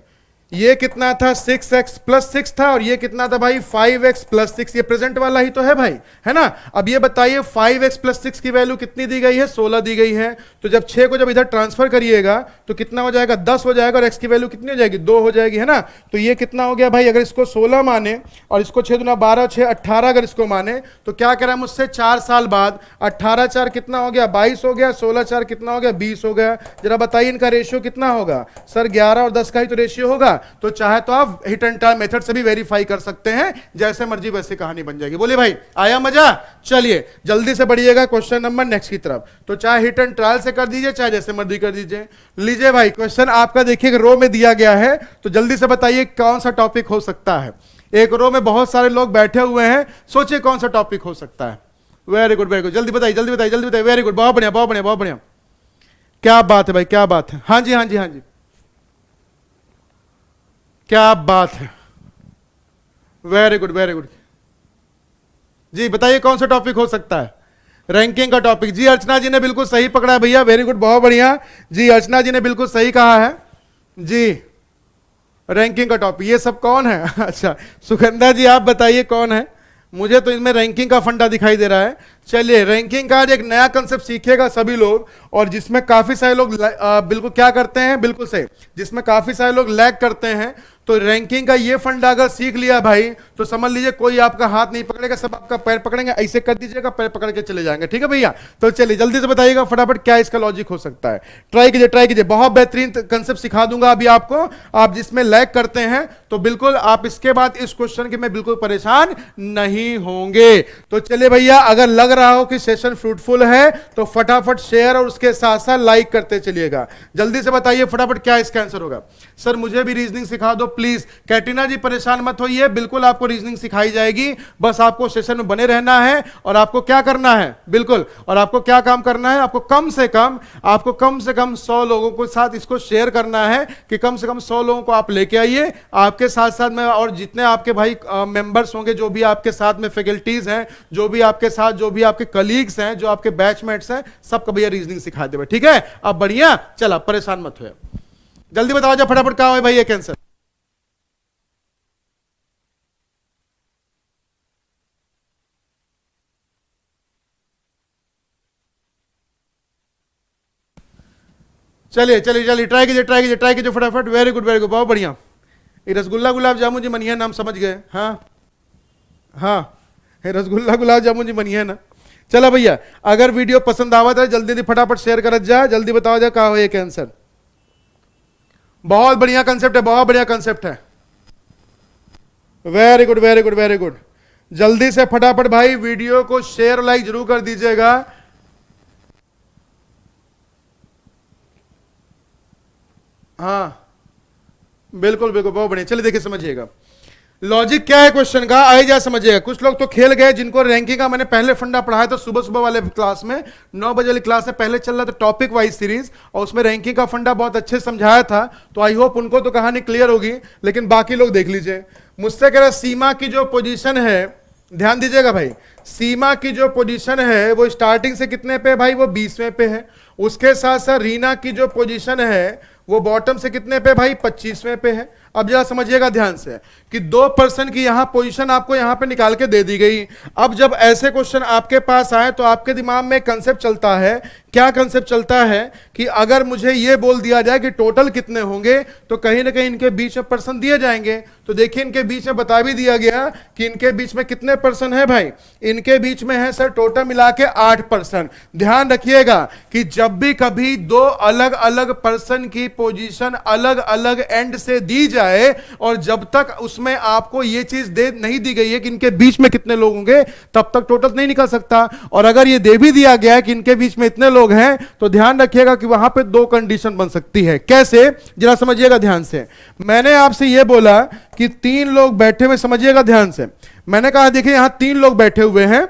ये कितना था 6x प्लस 6 था, और ये कितना था भाई 5x प्लस 6, ये प्रेजेंट वाला ही तो है भाई, है ना। अब ये बताइए 5x प्लस 6 की वैल्यू कितनी दी गई है, 16 दी गई है। तो जब 6 को जब इधर ट्रांसफर करिएगा तो कितना हो जाएगा 10 हो जाएगा, और x की वैल्यू कितनी हो जाएगी 2 हो जाएगी, है ना। तो ये कितना हो गया भाई, अगर इसको 16 माने और इसको 6 दूना 12, 6 18 अगर इसको माने, तो क्या कह रहा है मुझसे 4 साल बाद 18 4 कितना हो गया 22 हो गया, 16 4 कितना हो गया 20 हो गया। जरा बताइए इनका रेशियो कितना होगा सर, 11 और 10 का ही तो रेशियो होगा। तो चाहे तो आप हिट एंड टर्न मेथड से भी वेरीफाई कर सकते हैं, जैसे मर्जी वैसे कहानी बन जाएगी। बोलिए भाई आया मजा? चलिए जल्दी से बढ़िएगा क्वेश्चन नंबर नेक्स्ट की तरफ। तो चाहे हिट एंड ट्रायल से कर दीजिए, चाहे जैसे मर्जी कर दीजिए। लीजिए भाई क्वेश्चन आपका देखिए रो में दिया गया है, तो जल्दी से बताइए कौन सा टॉपिक हो सकता है। एक रो में बहुत सारे लोग बैठे हुए हैं, सोचिए कौन सा टॉपिक हो सकता है। वेरी गुड वेरी गुड, जल्दी बताइए जल्दी बताइए जल्दी बताइए। वेरी गुड, बहुत बढ़िया बहुत बढ़िया बहुत बढ़िया, क्या बात है भाई क्या बात है। हाँ जी हाँ जी हाँ जी, क्या बात है, वेरी गुड वेरी गुड। जी बताइए कौन सा टॉपिक हो सकता है, रैंकिंग का टॉपिक। जी अर्चना जी ने बिल्कुल सही पकड़ा है भैया, वेरी गुड बहुत बढ़िया। जी अर्चना जी ने बिल्कुल सही कहा है जी, रैंकिंग का टॉपिक। ये सब कौन है? अच्छा सुगंधा जी आप बताइए कौन है, मुझे तो इसमें रैंकिंग का फंडा दिखाई दे रहा है। चलिए रैंकिंग का आज एक नया कंसेप्ट सीखेगा सभी लोग, और जिसमें काफी सारे लोग बिल्कुल क्या करते हैं, बिल्कुल सही, जिसमें काफी सारे लोग लैग करते हैं। तो रैंकिंग का ये फंडा अगर सीख लिया भाई तो समझ लीजिए कोई आपका हाथ नहीं पकड़ेगा, सब आपका पैर पकड़ेंगे, ऐसे कर दीजिएगा पैर पकड़ के चले जाएंगे। ठीक है भैया, तो चलिए जल्दी से बताइएगा फटाफट क्या इसका लॉजिक हो सकता है। ट्राई कीजिए, बहुत बेहतरीन कंसेप्ट सिखा दूंगा अभी आपको। आप जिसमें लैग करते हैं तो बिल्कुल आप इसके बाद इस क्वेश्चन के में बिल्कुल परेशान नहीं होंगे। तो चलिए भैया, अगर लग रहा हो कि सेशन फ्रूटफुल है तो फटाफट शेयर और उसके साथ साथ लाइक करते चलिएगा। जल्दी से बताइए फटाफट क्या इसका आंसर होगा। सर मुझे भी रीजनिंग सिखा दो प्लीज। कैटरीना जी परेशान मत होइए, बिल्कुल आपको रीजनिंग सिखाई जाएगी, बस आपको सेशन में बने रहना है। और आपको क्या करना है, बिल्कुल, और आपको क्या काम करना है, आपको कम से कम 100 लोगों के साथ इसको शेयर करना है, कि कम से कम 100 लोगों को आप लेके आइए आपके साथ साथ में, और जितने आपके भाई मेंबर्स होंगे, जो भी आपके साथ में फैकल्टीज हैं, जो भी आपके साथ जो भी आपके कलीग्स हैं, जो आपके बैचमेट्स हैं, सबको भैया रीजनिंग सिखा देगा। ठीक है, अब बढ़िया, चला परेशान मत हो, जल्दी बताओ जा फटाफट क्या हो भाई ये कैंसर। चलिए ट्राई कीजिए फटाफट। वेरी गुड बहुत बढ़िया। ये रसगुल्ला गुलाब जामुन जी मनिया नाम समझ गए? हाँ हाँ, रसगुल्ला गुलाब जामुन जी मनिया ना। चला भैया, अगर वीडियो पसंद आवत है जल्दी फटाफट शेयर कर जा, जल्दी बताओ जा क्या हो ये कैंसर। बहुत बढ़िया कंसेप्ट है, बहुत बढ़िया कंसेप्ट है। Very good. जल्दी से फटाफट भाई वीडियो को शेयर और लाइक जरूर कर दीजिएगा। हाँ बिल्कुल बहुत बढ़िया। चलिए देखिए समझिएगा लॉजिक क्या है क्वेश्चन का, आइए जा समझिएगा। कुछ लोग तो खेल गए जिनको रैंकिंग का मैंने पहले फंडा पढ़ाया था सुबह वाले क्लास में, 9 बजे वाली क्लास में पहले चल रहा था टॉपिक वाइज सीरीज, और उसमें रैंकिंग का फंडा बहुत अच्छे से समझाया था। तो आई होप उनको तो कहानी क्लियर होगी, लेकिन बाकी लोग देख लीजिए। मुझसे कह रहा सीमा की जो पोजीशन है, ध्यान दीजिएगा भाई, सीमा की जो पोजीशन है वो स्टार्टिंग से कितने पे भाई, वो 20वें पे है। उसके साथ साथ रीना की जो पोजीशन है वो बॉटम से कितने पे भाई, 25वें पे है। अब जरा समझिएगा ध्यान से कि 2% की यहां पोजीशन आपको यहां पे निकाल के दे दी गई। अब जब ऐसे क्वेश्चन आपके पास आए तो आपके दिमाग में कंसेप्ट चलता है, क्या कंसेप्ट चलता है कि अगर मुझे यह बोल दिया जाए कि टोटल कितने होंगे तो कहीं ना कहीं इनके बीच में पर्सन दिए जाएंगे। तो देखिए इनके बीच में बता भी दिया गया कि इनके बीच में कितने पर्सन है भाई, इनके बीच में है सर टोटल मिला के 8%। ध्यान रखिएगा कि जब भी कभी दो अलग अलग पर्सन की पोजीशन अलग अलग एंड से दी जाए और जब तक उसमें आपको यह चीज दे नहीं दी गई है कि इनके बीच में कितने लोग होंगे तब तक टोटल नहीं निकल सकता। और अगर यह दे भी दिया गया है कि इनके बीच में इतने लोग हैं तो ध्यान रखिएगा कि वहां पे दो कंडीशन बन सकती है। कैसे, जरा समझिएगा ध्यान से। मैंने आपसे यह बोला कि 3 लोग बैठे हुए, समझिएगा ध्यान से। मैंने कहा देखिए यहां 3 लोग बैठे हुए हैं।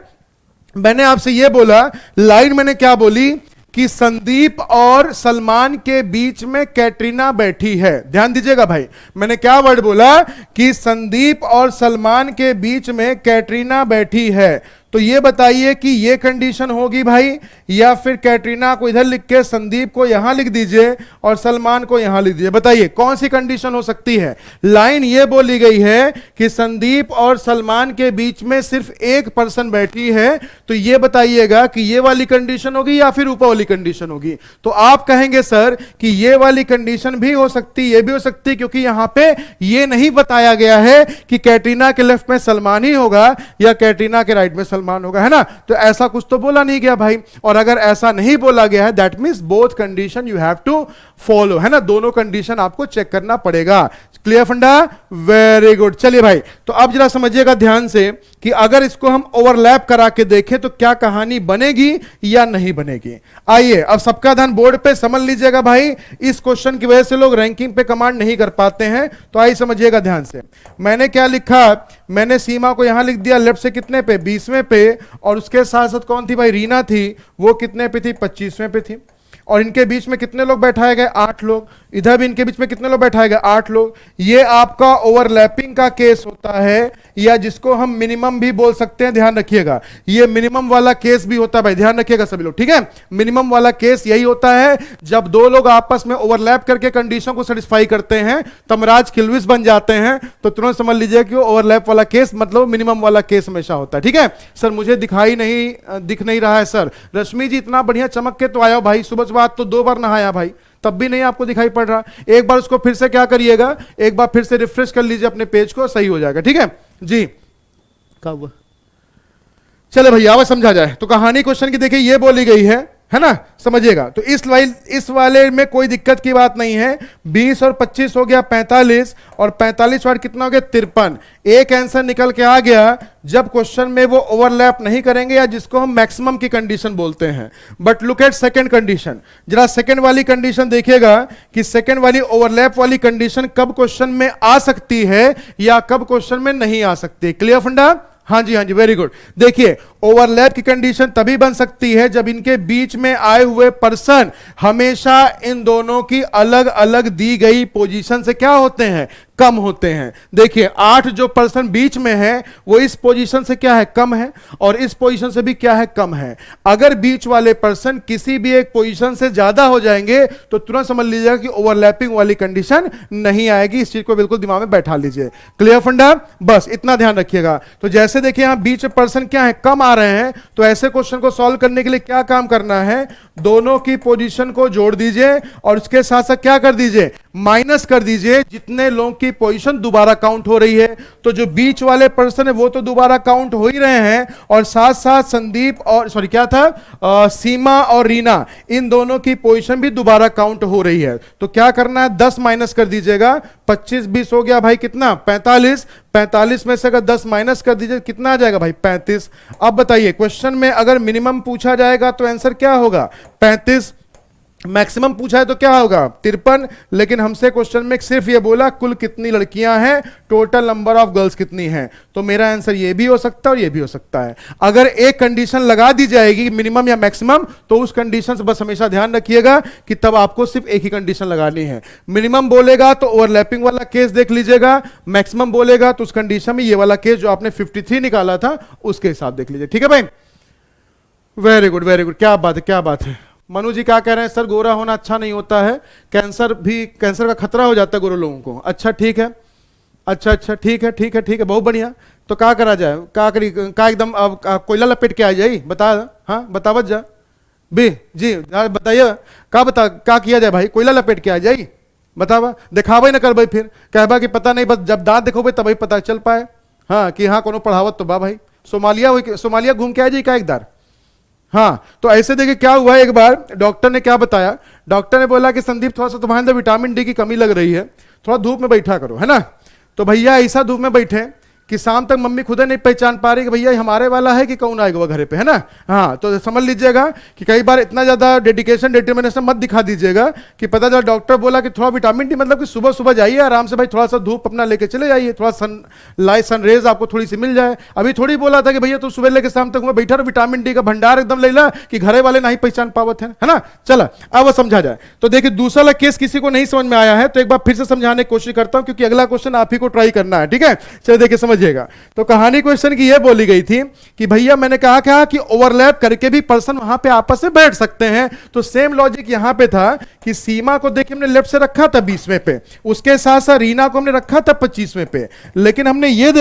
मैंने आपसे यह बोला, लाइन मैंने क्या बोली कि संदीप और सलमान के बीच में कैटरीना बैठी है। ध्यान दीजिएगा भाई, मैंने क्या वर्ड बोला कि संदीप और सलमान के बीच में कैटरीना बैठी है। तो ये बताइए कि ये कंडीशन होगी भाई, या फिर कैटरीना को इधर लिख के संदीप को यहां लिख दीजिए और सलमान को यहां लिख दीजिए। बताइए कौन सी कंडीशन हो सकती है। लाइन ये बोली गई है कि संदीप और सलमान के बीच में सिर्फ एक पर्सन बैठी है, तो ये बताइएगा कि ये वाली कंडीशन होगी या फिर ऊपर वाली कंडीशन होगी। तो आप कहेंगे सर कि ये वाली कंडीशन भी हो सकती, ये भी हो सकती, क्योंकि यहां पे ये नहीं बताया गया है कि कैटरीना के लेफ्ट में सलमान ही होगा या कैटरीना के राइट में सलमान होगा, है ना। तो ऐसा कुछ तो बोला नहीं गया भाई, और अगर ऐसा नहीं बोला गया है that means both condition you have to follow, है ना। दोनों कंडीशन आपको चेक करना पड़ेगा। क्लियर फंडा, वेरी गुड। चलिए भाई, तो अब जरा समझिएगा ध्यान से कि अगर इसको हम ओवरलैप करा के देखें तो क्या कहानी बनेगी या नहीं बनेगी। आइए अब सबका ध्यान बोर्ड पे, समझ लीजिएगा भाई। इस क्वेश्चन की वजह से लोग रैंकिंग पे कमांड नहीं कर पाते हैं, तो आइए समझिएगा ध्यान से। मैंने क्या लिखा, मैंने सीमा को यहां लिख दिया लेफ्ट से कितने पे, 20वें पे, और उसके साथ साथ कौन थी भाई, रीना थी, वो कितने पे थी, 25वें पे थी। और इनके बीच में कितने लोग बैठाए गए, 8 लोग। इधर भी इनके बीच में कितने लोग बैठाए गए, 8 लोग। ये आपका ओवरलैपिंग का केस होता है, या जिसको हम मिनिमम भी बोल सकते हैं। ध्यान रखिएगा, ये मिनिमम वाला केस भी होता है भाई, ध्यान रखिएगा सभी लोग, ठीक है। मिनिमम वाला केस यही होता है जब दो लोग आपस में ओवरलैप करके कंडीशन को सेटिस्फाई करते हैं, तमराज किल्विस बन जाते हैं, तो तुरंत समझ लीजिए कि ओवरलैप वाला केस मतलब मिनिमम वाला केस हमेशा होता है, ठीक है। सर मुझे दिख नहीं रहा है सर। रश्मि जी इतना बढ़िया चमक के तो आया भाई, सुबह सुबह तो 2 बार नहाया भाई, तब भी नहीं आपको दिखाई पड़ रहा। एक बार उसको फिर से क्या करिएगा, एक बार फिर से रिफ्रेश कर लीजिए अपने पेज को, सही हो जाएगा, ठीक है जी। क्या हुआ, चले भैया आवाज समझा जाए। तो कहानी क्वेश्चन की देखिए ये बोली गई है ना, समझिएगा। तो इस वाले में कोई दिक्कत की बात नहीं है। 20 और 25 हो गया 45, और 45 वाट कितना हो गया 53। एक आंसर निकल के आ गया जब क्वेश्चन में वो ओवरलैप नहीं करेंगे, या जिसको हम मैक्सिमम की कंडीशन बोलते हैं। But look at second condition, जरा सेकंड वाली कंडीशन देखिएगा कि सेकंड वाली ओवरलैप वाली कंडीशन कब क्वेश्चन में आ सकती है या कब क्वेश्चन में नहीं आ सकती। क्लियर फंडा, हाँ जी हाँ जी, वेरी गुड। देखिए ओवरलैप की कंडीशन तभी बन सकती है जब इनके बीच में आए हुए पर्सन हमेशा इन दोनों की अलग अलग दी गई पोजीशन से क्या होते हैं, कम होते हैं। देखिए 8 जो पर्सन बीच में है वो इस पोजीशन से क्या है, कम है, और इस पोजीशन से भी क्या है, कम है। अगर बीच वाले पर्सन किसी भी एक पोजीशन से ज्यादा हो जाएंगे तो तुरंत समझ लीजिएगा कि ओवरलैपिंग वाली कंडीशन नहीं आएगी। इस चीज को बिल्कुल दिमाग में बैठा लीजिए। क्लियर फंडा, बस इतना ध्यान रखिएगा। तो जैसे देखिए यहां बीच में पर्सन क्या है, कम आ रहे हैं, तो ऐसे क्वेश्चन को सॉल्व करने के लिए क्या काम करना है, दोनों की पोजीशन को जोड़ दीजिए और उसके साथ साथ क्या कर दीजिए, माइनस कर दीजिए जितने लोगों की पोजीशन दोबारा काउंट हो रही है। तो जो बीच वाले पर्सन है वो तो दोबारा काउंट हो ही रहे हैं, और साथ साथ संदीप और क्या था, सीमा और रीना, इन दोनों की पोजीशन भी दोबारा काउंट हो रही है। तो क्या करना है, 10 माइनस कर दीजिएगा। 25 20 हो गया भाई कितना, 45। 45 में से अगर 10 माइनस कर दीजिए कितना आ जाएगा भाई, 35। अब बताइए क्वेश्चन में अगर मिनिमम पूछा जाएगा तो आंसर क्या होगा, 35। मैक्सिमम पूछा है तो क्या होगा, 53। लेकिन हमसे क्वेश्चन में सिर्फ ये बोला कुल कितनी लड़कियां हैं, टोटल नंबर ऑफ गर्ल्स कितनी हैं। तो मेरा आंसर ये भी हो सकता है और ये भी हो सकता है। अगर एक कंडीशन लगा दी जाएगी मिनिमम या मैक्सिमम, तो उस कंडीशन से बस हमेशा ध्यान रखिएगा कि तब आपको सिर्फ एक ही कंडीशन लगानी है। मिनिमम बोलेगा तो ओवरलैपिंग वाला केस देख लीजिएगा, मैक्सिमम बोलेगा तो उस कंडीशन में ये वाला केस जो आपने 53 निकाला था उसके हिसाब देख लीजिए, ठीक है भाई। वेरी गुड वेरी गुड, क्या बात है क्या बात है। मनु जी क्या कह रहे हैं, सर गोरा होना अच्छा नहीं होता है, कैंसर का खतरा हो जाता है गोरे लोगों को। अच्छा ठीक है, अच्छा अच्छा ठीक है ठीक है ठीक है, बहुत बढ़िया। तो क्या करा जाए, क्या करी, क्या एकदम अब कोयला लपेट के आ जाए, बता, हाँ बतावत जा बी जी, बताइए क्या किया जाए भाई, कोयला लपेट के आ जाए, बतावा, दिखावा ना कर भाई, फिर कहबा कि पता नहीं, बस जब दांत देखोगे तभी पता चल पाए, हाँ कि हाँ कोनो पढ़ावत तो बा भाई। सोमालिया घूम के आ जाए का एक बार। हाँ तो ऐसे देखिए क्या हुआ, एक बार डॉक्टर ने क्या बताया, डॉक्टर ने बोला कि संदीप थोड़ा सा तुम्हारे अंदर विटामिन डी की कमी लग रही है, थोड़ा धूप में बैठा करो, है ना। तो भैया ऐसा धूप में बैठे कि शाम तक मम्मी खुद नहीं पहचान पा रही कि भैया हमारे वाला है कि कौन आएगा वो घर पे, है ना। हाँ तो समझ लीजिएगा कि कई बार इतना ज्यादा डेडिकेशन डिटर्मिनेशन मत दिखा दीजिएगा कि पता चला डॉक्टर बोला कि थोड़ा विटामिन डी, मतलब कि सुबह सुबह जाइए आराम से भाई, थोड़ा सा धूप अपना लेके चले जाइए, थोड़ा सन रेज आपको थोड़ी सी मिल जाए। अभी थोड़ी बोला था कि भैया तू सुबह लेके शाम तक बैठा रहो, विटामिन डी का भंडार एकदम ले ला कि घरे वाले नहीं पहचान पावत है ना। चला अब वो समझा जाए। तो देखिए दूसरा वाला केस किसी को नहीं समझ में आया है तो एक बार फिर से समझाने की कोशिश करता हूं, क्योंकि अगला क्वेश्चन आप ही को ट्राई करना है, ठीक है। चलिए देखिए समझिएगा। तो कहानी क्वेश्चन की यह बोली गई थी कि भैया मैंने कहा कि ओवरलैप करके भी पर्सन वहां पे आपस में बैठ सकते हैं। तो सेम लॉजिक यहां पे था कि सीमा को देखिए हमने लेफ्ट से रखा था 20वें पे, उसके साथ साथ रीना को हमने रखा था 25वें पे, लेकिन हमने ये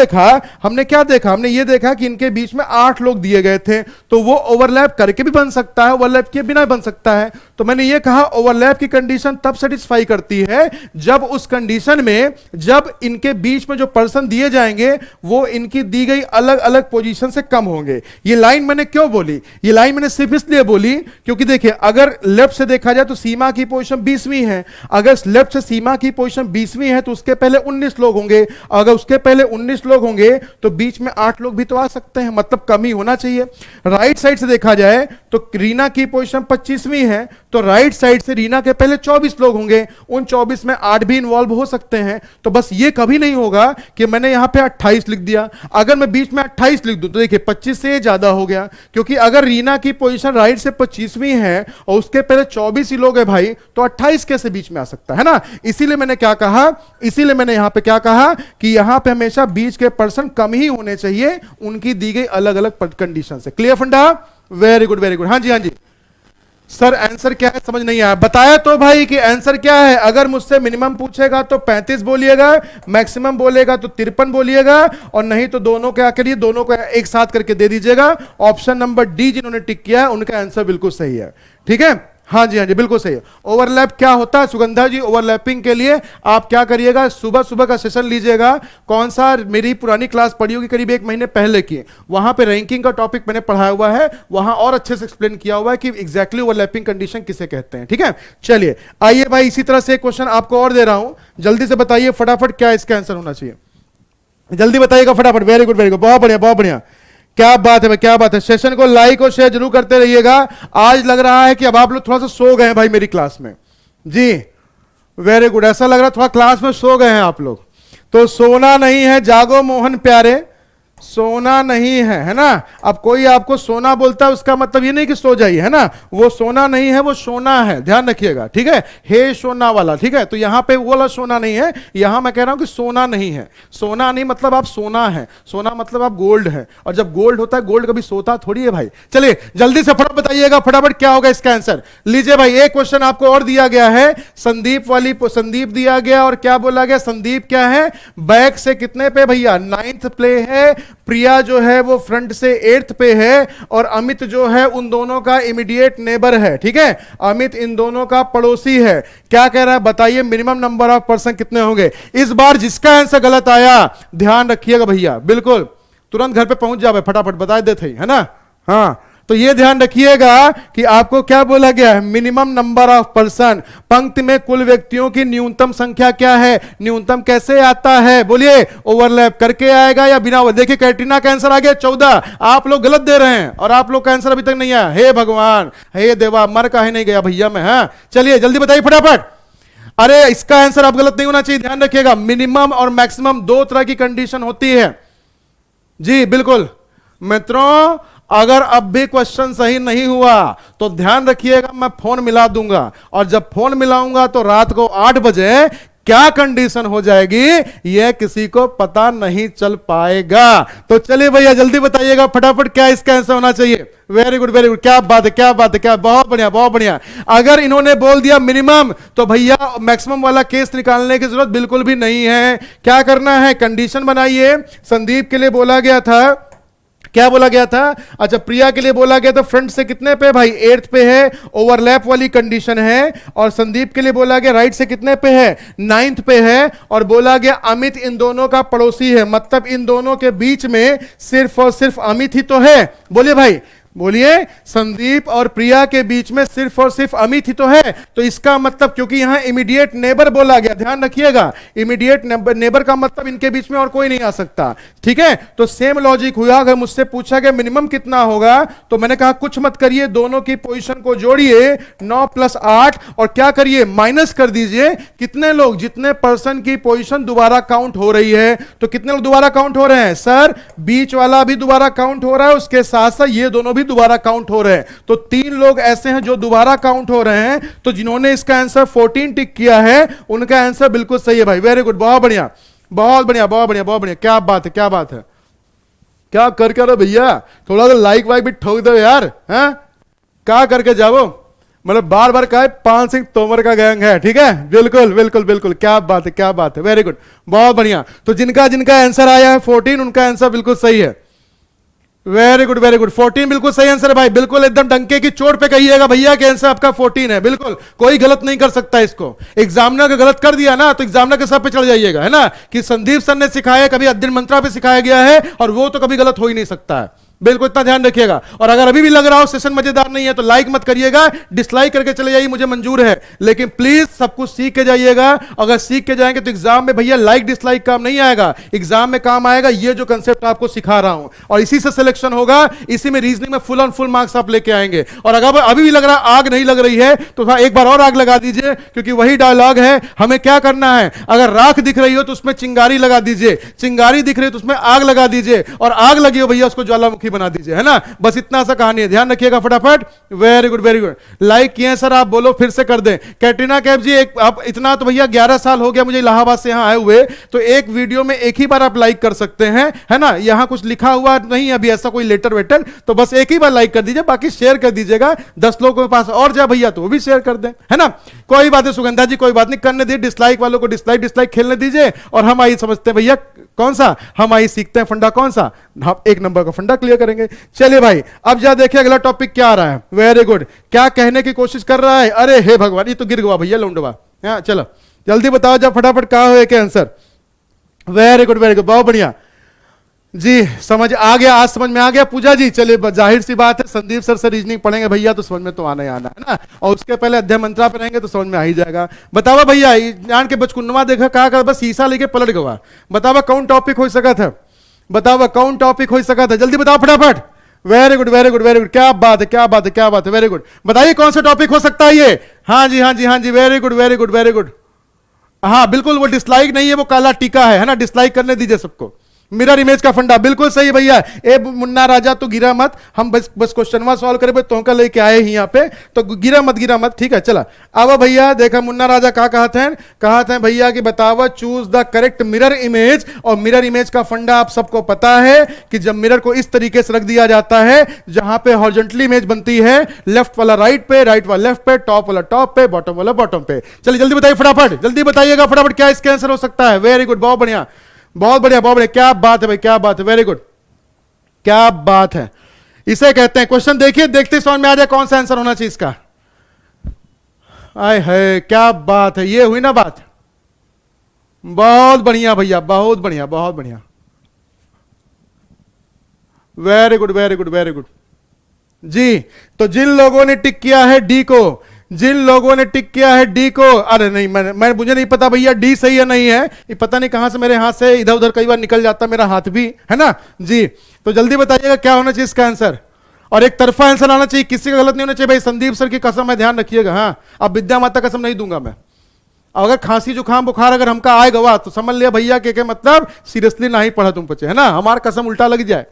देखा कि इनके बीच में 8 लोग दिए गए थे, तो वो ओवरलैप करके भी बन सकता है, ओवरलैप किए बिना बन सकता है। तो मैंने ये कहा ओवरलैप की कंडीशन तब सेटिस्फाई करती है जब उस कंडीशन में जब इनके बीच में जो पर्सन दिए जाएंगे वो इनकी दी गई अलग अलग पोजीशन से कम होंगे। ये लाइन मैंने क्यों बोली, ये लाइन मैंने सिर्फ इसलिए बोली क्योंकि देखिए अगर लेफ्ट से देखा जाए तो सीमा की पोजीशन 20वीं है, अगर लेफ्ट से सीमा की पोजीशन 20वीं है तो उसके पहले 19 लोग होंगे, अगर उसके पहले 19 लोग होंगे तो बीच में 8 लोग भी तो आ सकते हैं, मतलब कम ही होना चाहिए। राइट साइड से देखा जाए तो रीना की पोजीशन 25वीं है, तो राइट साइड से रीना के पहले 24 लोग होंगे, उन 24 में 8 भी इन्वॉल्व हो सकते हैं। तो बस ये कभी नहीं होगा कि मैंने यहां पे 28 लिख दिया, अगर मैं बीच में 28 लिख दूं तो देखिए 25 से ज्यादा हो गया, क्योंकि अगर रीना की पोजीशन राइट से 25वीं है और उसके पहले 24 ही लोग हैं भाई, तो 28 कैसे बीच में आ सकता है ना। इसीलिए मैंने यहां पे क्या कहा कि यहां पे हमेशा बीच के पर्सन कम ही होने चाहिए, उनकी दी गई अलग अलग कंडीशन से। क्लियर फंडा, वेरी गुड वेरी गुड। हाँ जी हाँ जी सर आंसर क्या है समझ नहीं आया, बताया तो भाई कि आंसर क्या है। अगर मुझसे मिनिमम पूछेगा तो 35 बोलिएगा, मैक्सिमम बोलेगा तो 53 बोलिएगा, और नहीं तो दोनों क्या करिए, दोनों को एक साथ करके दे दीजिएगा। ऑप्शन नंबर डी जिन्होंने टिक किया है उनका आंसर बिल्कुल सही है, ठीक है। हाँ जी बिल्कुल सही है। ओवरलैप क्या होता है सुगंधा जी, ओवरलैपिंग के लिए आप क्या करिएगा, सुबह सुबह का सेशन लीजिएगा। कौन सा, मेरी पुरानी क्लास पढ़ी होगी करीब 1 महीने पहले की, वहां पे रैंकिंग का टॉपिक मैंने पढ़ाया हुआ है, वहां और अच्छे से एक्सप्लेन किया हुआ है कि एग्जैक्टली ओवरलैपिंग कंडीशन किसे कहते हैं, ठीक है। चलिए आइए भाई, इसी तरह से एक क्वेश्चन आपको और दे रहा हूं, जल्दी से बताइए फटाफट क्या इसका आंसर होना चाहिए, जल्दी बताइएगा फटाफट। वेरी गुड वेरी गुड, बहुत बढ़िया बहुत बढ़िया, क्या बात है भाई क्या बात है। सेशन को लाइक और शेयर जरूर करते रहिएगा। आज लग रहा है कि अब आप लोग थोड़ा सा सो गए हैं भाई मेरी क्लास में जी, वेरी गुड, ऐसा लग रहा है थोड़ा क्लास में सो गए हैं आप लोग। तो सोना नहीं है, जागो मोहन प्यारे, सोना नहीं है ना। अब कोई आपको सोना बोलता है उसका मतलब ये नहीं कि सो जाइए, है ना, वो सोना नहीं है, वो सोना है, ध्यान रखिएगा, ठीक है। हे सोना वाला, ठीक है। तो यहां पे वो वाला सोना नहीं है, यहां मैं कह रहा हूं कि सोना नहीं है। सोना नहीं मतलब आप सोना है, सोना मतलब आप गोल्ड है, और जब गोल्ड होता है गोल्ड कभी सोता थोड़ी है भाई। चलिए जल्दी से फटाफट बताइएगा फटाफट क्या होगा इसका आंसर। लीजिए भाई एक क्वेश्चन आपको और दिया गया है, संदीप दिया गया, और क्या बोला गया, संदीप क्या है, बैक से कितने पे भैया, 9th प्ले है, प्रिया जो है वो फ्रंट से 8th पे है, और अमित जो है उन दोनों का इमीडिएट नेबर है, ठीक है। अमित इन दोनों का पड़ोसी है। क्या कह रहा है बताइए, मिनिमम नंबर ऑफ पर्सन कितने होंगे। इस बार जिसका आंसर गलत आया ध्यान रखिएगा भैया, बिल्कुल तुरंत घर पे पहुंच जाए, फटाफट बता देते ही, है ना। हाँ तो ये ध्यान रखिएगा कि आपको क्या बोला गया है, मिनिमम नंबर ऑफ पर्सन। पंक्ति में कुल व्यक्तियों की न्यूनतम संख्या क्या है, न्यूनतम कैसे आता है बोलिए, ओवरलैप करके आएगा या बिना। देखिए कैटरीना का आंसर आ गया 14, आप लोग गलत दे रहे हैं और आप लोग का आंसर अभी तक नहीं आया। हे भगवान हे देवा, मर काहे नहीं गया भैया मैं। हाँ चलिए जल्दी बताइए फटाफट। अरे इसका आंसर आप गलत नहीं होना चाहिए, ध्यान रखिएगा। मिनिमम और मैक्सिमम 2 तरह की कंडीशन होती है जी, बिल्कुल मित्रों। अगर अब भी क्वेश्चन सही नहीं हुआ तो ध्यान रखिएगा, मैं फोन मिला दूंगा, और जब फोन मिलाऊंगा तो रात को 8 बजे क्या कंडीशन हो जाएगी यह किसी को पता नहीं चल पाएगा। तो चलिए भैया जल्दी बताइएगा फटाफट क्या इसका आंसर होना चाहिए। वेरी गुड वेरी गुड, क्या बात है क्या बात है, क्या बहुत बढ़िया बहुत बढ़िया। अगर इन्होंने बोल दिया मिनिमम तो भैया मैक्सिमम वाला केस निकालने की जरूरत बिल्कुल भी नहीं है। क्या करना है, कंडीशन बनाइए। संदीप के लिए बोला गया था, क्या बोला गया था, अच्छा प्रिया के लिए बोला गया था फ्रंट से कितने पे भाई 8th पे है, ओवरलैप वाली कंडीशन है। और संदीप के लिए बोला गया राइट से कितने पे है 9th पे है। और बोला गया अमित इन दोनों का पड़ोसी है, मतलब इन दोनों के बीच में सिर्फ और सिर्फ अमित ही तो है। बोलिए भाई बोलिए, संदीप और प्रिया के बीच में सिर्फ और सिर्फ अमित ही तो है। तो इसका मतलब क्योंकि यहां इमीडिएट नेबर बोला गया, ध्यान रखिएगा इमीडिएट नेबर का मतलब इनके बीच में और कोई नहीं आ सकता, ठीक है। तो सेम लॉजिक हुआ, अगर मुझसे पूछा गया मिनिमम कितना होगा तो मैंने कहा कुछ मत करिए, दोनों की पोजीशन को जोड़िए 9 + 8 और क्या करिए माइनस कर दीजिए कितने लोग, जितने पर्सन की पोजीशन दोबारा काउंट हो रही है। तो कितने लोग दोबारा काउंट हो रहे हैं सर, बीच वाला भी दोबारा काउंट हो रहा है, उसके साथ साथ ये दोनों भी दोबारा काउंट हो रहे हैं। तो 3 लोग ऐसे हैं जो दोबारा काउंट हो रहे हैं। तो जिन्होंने इसका आंसर 14 टिक किया है उनका आंसर बिल्कुल सही है भाई, वेरी गुड, बहुत बढ़िया बहुत बढ़िया बहुत बढ़िया बहुत बढ़िया, क्या बात है क्या बात है, क्या कर रहे भैया, थोड़ा सा लाइक वाइक भी ठोक दो यार, हैं क्या करके जाओ, मतलब बार बार कहा 5 सिंह तोमर का गैंग है, ठीक है, बिल्कुल बिल्कुल बिल्कुल, क्या बात है क्या बात है, वेरी गुड बहुत बढ़िया। तो जिनका जिनका आंसर आया है 14 उनका आंसर बिल्कुल सही है, वेरी गुड 14 बिल्कुल सही आंसर है भाई, बिल्कुल एकदम डंके की चोट पे कहिएगा भैया कि आंसर आपका 14 है, बिल्कुल कोई गलत नहीं कर सकता इसको। एग्जामिनर का गलत कर दिया ना तो एग्जामिनर के सब पे चढ़ जाइएगा, है ना, कि संदीप सर ने सिखाया, कभी अध्ययन मंत्रा पे सिखाया गया है और वो तो कभी गलत हो ही नहीं सकता है, बिल्कुल इतना ध्यान रखिएगा। और अगर अभी भी लग रहा हो सेशन मजेदार नहीं है तो लाइक मत करिएगा, डिसलाइक करके चले जाइए, मुझे मंजूर है, लेकिन प्लीज सब कुछ सीख के जाइएगा। अगर सीख के जाएंगे तो एग्जाम में भैया लाइक डिसलाइक काम नहीं आएगा, एग्जाम में काम आएगा ये जो कंसेप्ट आपको सिखा रहा हूं, और इसी से सिलेक्शन होगा, इसी में रीजनिंग में फुल ऑन फुल मार्क्स आप लेके आएंगे। और अगर अभी भी लग रहा आग नहीं लग रही है तो एक बार और आग लगा दीजिए, क्योंकि वही डायलॉग है, हमें क्या करना है, अगर राख दिख रही हो तो उसमें चिंगारी लगा दीजिए, चिंगारी दिख रही हो तो उसमें आग लगा दीजिए, और आग लगी हो भैया उसको ज्वालामुखी बना दीजिए, है ना, बस इतना सा कहानी है, ध्यान रखिएगा फटाफट। Very good very good, like किए सर आप, बोलो फिर से कर दें। कैटरीना कैफ जी एक आप इतना तो भैया 11 साल हो गया मुझे इलाहाबाद से यहां आए हुए, तो एक वीडियो में एक ही बार आप लाइक कर सकते हैं, है ना, यहां कुछ लिखा हुआ नहीं अभी ऐसा कोई लेटर वेटर, तो बस एक ही बार लाइक कर दीजिए, बाकी शेयर कर दीजिएगा, 10 लोगों के पास और जा भैया तो वो भी शेयर कर दें, है ना, कोई बात है सुगंधा जी, कोई बात नहीं, करने दीजिए, डिसलाइक वालों को डिसलाइक डिसलाइक खेलने दीजिए, और हम आई समझते हैं भैया कौन सा, हम आई सीखते हैं फंडा कौन सा, हम 1 नंबर का फंडा क्लियर करेंगे। चलिए भाई अब जा देखिए अगला टॉपिक क्या आ रहा है, वेरी गुड, क्या कहने की कोशिश कर रहा है, अरे हे भगवान ये तो गिर गया भैया लौंडवा, हाँ चलो जल्दी बताओ जब फटाफट कहा हो क्या आंसर, वेरी गुड बहुत बढ़िया जी, समझ आ गया, आज समझ में आ गया पूजा जी। चलिए जाहिर सी बात है संदीप सर से रीजनिंग पढ़ेंगे भैया तो समझ में तो आना ही आना है ना, और उसके पहले अध्ययन मंत्रा पे रहेंगे तो समझ में आ ही जाएगा। बतावा भैया जान के बचकुन्नवा देखा कहा कर बस शीशा लेके पलट गवा, बतावा कौन टॉपिक हो सका था, बतावा कौन टॉपिक हो सका था, जल्दी बताओ फटाफट। Very good very good very good, क्या बात है क्या बात है क्या बात है, वेरी गुड, बताइए कौन सा टॉपिक हो सकता है ये, हाँ जी हाँ जी हाँ जी, very good very good very good, हाँ बिल्कुल वो डिसलाइक नहीं है, वो काला टीका है ना, डिसलाइक करने दीजिए सबको, मिरर इमेज का फंडा बिल्कुल सही भैया। ए मुन्ना राजा तो गिरा मत, हम बस क्वेश्चन सॉल्व करे तोहका लेके आए ही यहाँ पे, तो गिरा मत, ठीक है चला। अब भैया देखा मुन्ना राजा क्या कहते हैं भैया कि बतावा choose the correct mirror image, और मिरर इमेज का फंडा आप सबको पता है कि जब मिरर को इस तरीके से रख दिया जाता है जहां पे हॉरिजॉन्टली इमेज बनती है, लेफ्ट वाला राइट पे, राइट वाला लेफ्ट पे, टॉप वाला टॉप पे, बॉटम वाला बॉटम पे। चलिए जल्दी बताइए फटाफट, जल्दी बताइएगा फटाफट क्या इसका आंसर हो सकता है। वेरी गुड, बहुत बढ़िया बहुत बढ़िया बहुत बढ़िया, क्या बात है भाई क्या बात है, वेरी गुड क्या बात है, इसे कहते हैं क्वेश्चन देखिए, देखते समझ में आ जाए कौन सा आंसर होना चाहिए इसका। आए है क्या बात है, ये हुई ना बात, बहुत बढ़िया भैया बहुत बढ़िया बहुत बढ़िया, very good very good very good जी। तो जिन लोगों ने टिक किया है डी को, जिन लोगों ने टिक किया है डी को, अरे नहीं मैं मुझे नहीं पता भैया डी सही है नहीं है, ये पता नहीं कहां से मेरे हाथ से इधर उधर कई बार निकल जाता मेरा हाथ भी, है ना जी। तो जल्दी बताइएगा क्या होना चाहिए इसका आंसर, और एक तरफा आंसर आना चाहिए, किसी का गलत नहीं होना चाहिए भाई, संदीप सर की कसम है ध्यान रखिएगा, हाँ अब विद्या माता कसम नहीं दूंगा मैं, अगर खांसी जुकाम बुखार अगर हमका आएगा तो समझ लिया भैया के मतलब सीरियसली नहीं पढ़ा तुम बच्चे, है ना, हमारा कसम उल्टा लग जाए,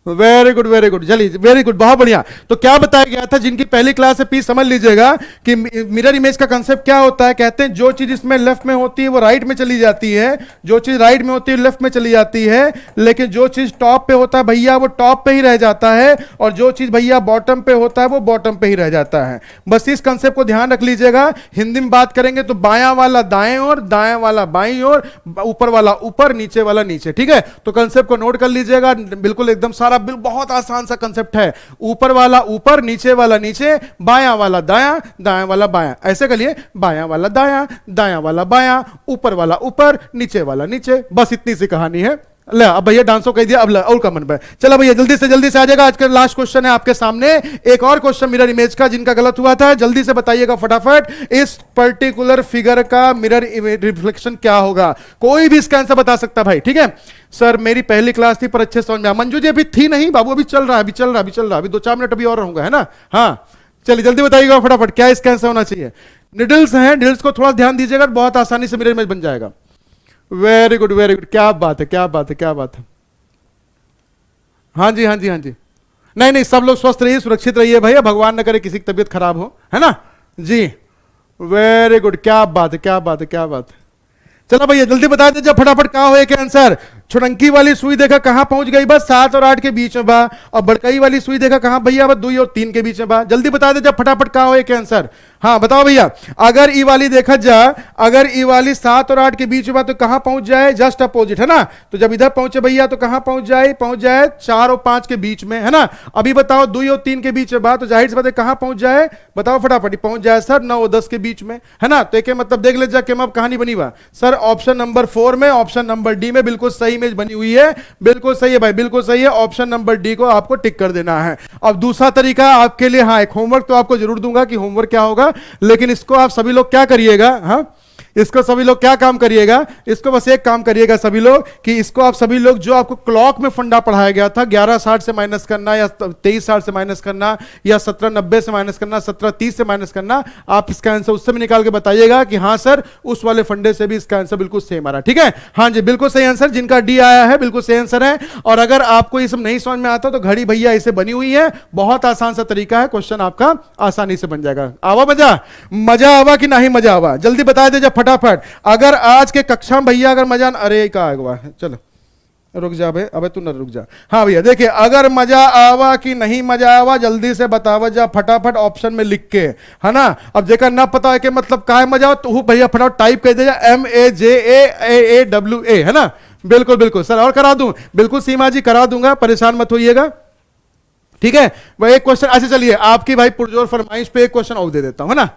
वेरी गुड वेरी गुड, चलिए वेरी गुड, बहुत बढ़िया। तो क्या बताया गया था जिनकी पहली क्लास है, प्लीज समझ लीजिएगा कि मिरर इमेज का कंसेप्ट क्या होता है। कहते हैं जो चीज इसमें लेफ्ट में होती है वो राइट में चली जाती है, जो चीज राइट में होती है लेफ्ट में चली जाती है, लेकिन जो चीज टॉप पे होता है भैया वो टॉप पे ही रह जाता है, और जो चीज भैया बॉटम पे होता है वो बॉटम पे ही रह जाता है। बस इस कंसेप्ट को ध्यान रख लीजिएगा। हिंदी में बात करेंगे तो बायां वाला दाएं और दाएं वाला बाईं और, ऊपर वाला ऊपर, नीचे वाला नीचे, ठीक है। तो कंसेप्ट को नोट कर लीजिएगा, बिल्कुल एकदम सारा बहुत आसान सा कंसेप्ट है। ऊपर वाला ऊपर, नीचे वाला नीचे, बायां वाला दायां, दायां वाला बायां, ऐसे करिए, बायां वाला दायां, दायां वाला बायां, ऊपर वाला ऊपर, नीचे वाला नीचे। बस इतनी सी कहानी है। ले अब भैया डांसो कह दिया, अब और कमन पे चला भैया, जल्दी से आ जाएगा। आज का लास्ट क्वेश्चन है आपके सामने, एक और क्वेश्चन मिरर इमेज का जिनका गलत हुआ था, जल्दी से बताइएगा फटाफट। इस पर्टिकुलर फिगर का मिरर रिफ्लेक्शन क्या होगा? कोई भी इसका आंसर बता सकता भाई, ठीक है। सर मेरी पहली क्लास थी पर अच्छे समझ में आया। मंजू जी अभी थी नहीं बाबू, अभी चल रहा है, अभी 2-4 मिनट अभी और रहूंगा, है ना। हाँ चलिए जल्दी बताइएगा फटाफट, क्या इसका आंसर होना चाहिए? निडल्स हैं, निडल्स को थोड़ा ध्यान दीजिएगा, बहुत आसानी से मिरर इमेज बन जाएगा। वेरी गुड वेरी गुड, क्या बात है, क्या बात है, क्या बात है। हाँ जी हाँ जी हाँ जी, नहीं सब लोग स्वस्थ रहिए, सुरक्षित रहिए भैया, भगवान न करे किसी की तबीयत खराब हो, है ना जी। वेरी गुड, क्या बात है, क्या बात है, क्या बात है। चलो भैया जल्दी बता दीजिए फटाफट, कहां हो एक आंसर। छुटंकी वाली सुई देखा कहां पहुंच गई? बस 7 और 8 के बीच में बा। और बड़कई वाली सुई देखा कहां भैया? बस 2 और 3 के बीच में बा। जल्दी बता दीजिए फटाफट, कहां हो एक आंसर। हाँ बताओ भैया, अगर ई वाली देखा जा, अगर ई वाली 7 और 8 के बीच में बा तो कहां पहुंच जाए? जस्ट अपोजिट, है ना। तो जब इधर पहुंचे भैया तो कहां पहुंच जाए? पहुंच जाए 4 और 5 के बीच में, है ना। अभी बताओ 2 और 3 के बीच में बा, तो जाहिर सी बात है कहां पहुंच जाए? बताओ फटाफट। पहुंच जाए सर 9 और 10 के बीच में, है ना। तो एक मतलब देख ले जा कि अब कहानी बनी बा सर, ऑप्शन नंबर 4 में, ऑप्शन नंबर डी में बिल्कुल सही इमेज बनी हुई है। बिल्कुल सही है भाई, बिल्कुल सही है। ऑप्शन नंबर डी को आपको टिक कर देना है। अब दूसरा तरीका आपके लिए, हाँ एक होमवर्क तो आपको जरूर दूंगा कि होमवर्क क्या होगा, लेकिन इसको आप सभी लोग क्या करिएगा, हाँ इसको सभी लोग क्या काम करिएगा, इसको बस एक काम करिएगा सभी लोग कि इसको आप सभी लोग, जो आपको क्लॉक में फंडा पढ़ाया गया था 1160 से माइनस करना, या 2360 से माइनस करना, या 1790 से माइनस करना, 1730 से माइनस करना, आप इसका आंसर उससे भी निकाल के बताइएगा कि हाँ सर उस वाले फंडे से भी इसका आंसर बिल्कुल सेम आ रहा है, ठीक है। हाँ जी बिल्कुल सही आंसर, जिनका डी आया है बिल्कुल सही आंसर है। और अगर आपको ये सब नहीं समझ में आता तो घड़ी भैया इसे बनी हुई है, बहुत आसान सा तरीका है, क्वेश्चन आपका आसानी से बन जाएगा। आवा मजा आवा कि नहीं मजा आवा? जल्दी बता दे फटाफट। अगर आज के कक्षा में भैया अगर मजा, अरे का आगवा चलो रुक जा भाई, अबे तू न रुक जा। हाँ भैया देखिए, अगर मजा आवा कि नहीं मजा आवा जल्दी से बतावा जा फटाफट ऑप्शन में लिख के, है ना। अब जेकर ना पता है कि मतलब का है मजा आवा तो भैया फटाफट टाइप कर दीजिए MAJAAWA, है ना। बिल्कुल बिल्कुल सर, और करा दूं, बिल्कुल सीमा जी करा दूंगा, परेशान मत होइएगा, ठीक है। वह एक क्वेश्चन, अच्छा चलिए आपकी भाई पुरजोर फरमाइश पे एक क्वेश्चन और दे देता हूं, है ना।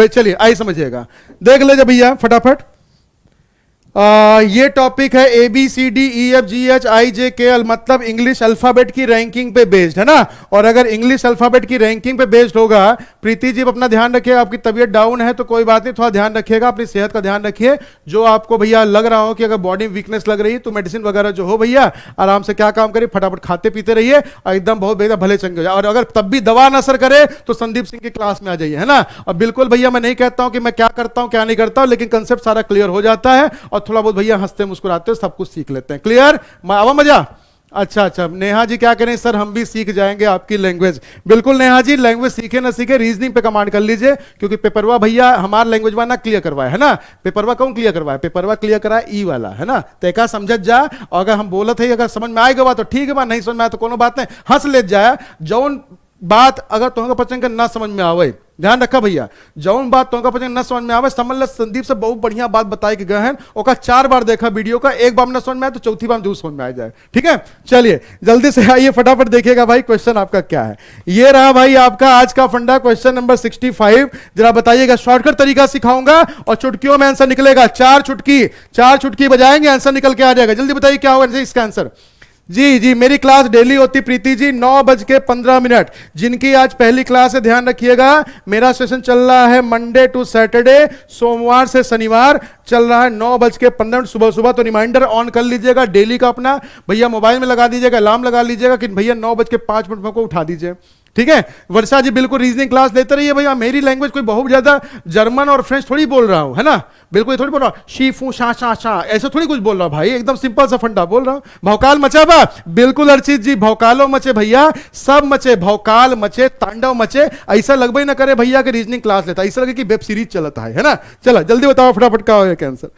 चलिए आई समझिएगा, देख ले भैया फटाफट। ये टॉपिक है ABCDEFGHIJKL, मतलब इंग्लिश अल्फाबेट की रैंकिंग पे बेस्ड, है ना। और अगर इंग्लिश अल्फाबेट की रैंकिंग पे बेस्ड होगा, प्रीति जी अपना ध्यान रखिएगा, आपकी तबीयत डाउन है तो कोई बात नहीं, थोड़ा ध्यान रखिएगा, अपनी सेहत का ध्यान रखिए। जो आपको भैया लग रहा हो कि अगर बॉडी में वीकनेस लग रही है तो मेडिसिन वगैरह जो हो भैया आराम से क्या काम करिए, फटाफट खाते पीते रहिए और एकदम बहुत बेहतर भले चंगे हो जाए। और अगर तब भी दवा न असर करे तो संदीप सिंह की क्लास में आ जाइए, है ना। और बिल्कुल भैया मैं नहीं कहता हूं कि मैं क्या करता हूं क्या नहीं करता हूं, लेकिन कंसेप्ट सारा क्लियर हो जाता है और थोड़ा बहुत भैया हंसते मुस्कुराते हो सब कुछ सीख लेते हैं। क्लियर? आवा मजा? अच्छा नेहा जी क्या करें सर, हम भी सीख जाएंगे आपकी लैंग्वेज। बिल्कुल नेहा जी, लैंग्वेज सीखे ना सीखे रीजनिंग पे कमांड कर लीजिए, क्योंकि पेपरवा भैया हमारा लैंग्वेज वाला क्लियर करवाए, है ना। पेपरवा कौन क्लियर करवाए? पेपरवा क्लियर कराए ई वाला, है ना। तैका समझ जा, और अगर हम बोलत है अगर समझ में आएगा बात तो ठीक है, बात नहीं समझ में आया तो कोनो बात नहीं, हंस ले जाए। जौन बात अगर तुमको पचन के ना समझ में आवे, ध्यान रखा भैया, जौन बात तुमको पचन न समझ में आवे, समझ ले संदीप से बहुत बढ़िया बात बताई कि गहन ओका 4 बार देखा वीडियो का, एक बार न समझ में आए तो चौथी बार जरूर समझ में आ जाए, ठीक है। चलिए जल्दी से आइए फटाफट देखिएगा भाई क्वेश्चन आपका क्या है। ये रहा भाई आपका आज का फंडा, क्वेश्चन नंबर 65। जरा बताइएगा, शॉर्टकट तरीका सिखाऊंगा और चुटकियों में आंसर निकलेगा। 4 चुटकी बजाएंगे, आंसर निकल के आ जाएगा। जल्दी बताइए क्या होगा इसका आंसर। जी मेरी क्लास डेली होती प्रीति जी 9:15। जिनकी आज पहली क्लास है ध्यान रखिएगा, मेरा सेशन चल रहा है मंडे टू सैटरडे, सोमवार से शनिवार चल रहा है 9:15 सुबह। तो रिमाइंडर ऑन कर लीजिएगा डेली का अपना, भैया मोबाइल में लगा दीजिएगा, अलार्म लगा लीजिएगा कि भैया 9:05 को उठा दीजिए, ठीक है। वर्षा जी बिल्कुल रीजनिंग क्लास लेते रहिए भैया, मेरी लैंग्वेज कोई बहुत ज्यादा जर्मन और फ्रेंच थोड़ी बोल रहा हूं, है ना, बिल्कुल थोड़ी बोल रहा हूं शीफू शा शा शा ऐसे थोड़ी कुछ बोल रहा हूं भाई, एकदम सिंपल सा फंडा बोल रहा हूं। भौकाल मचा बा, बिल्कुल अर्चित जी, भौकालो मचे भैया, सब मचे, भौकाल मचे, तांडव मचे, ऐसा लगभग ही ना करे भैया कि रीजनिंग क्लास लेता, ऐसा लगे कि वेब सीरीज चलता है ना। चलो जल्दी बताओ फटाफट क्या हो गया आंसर।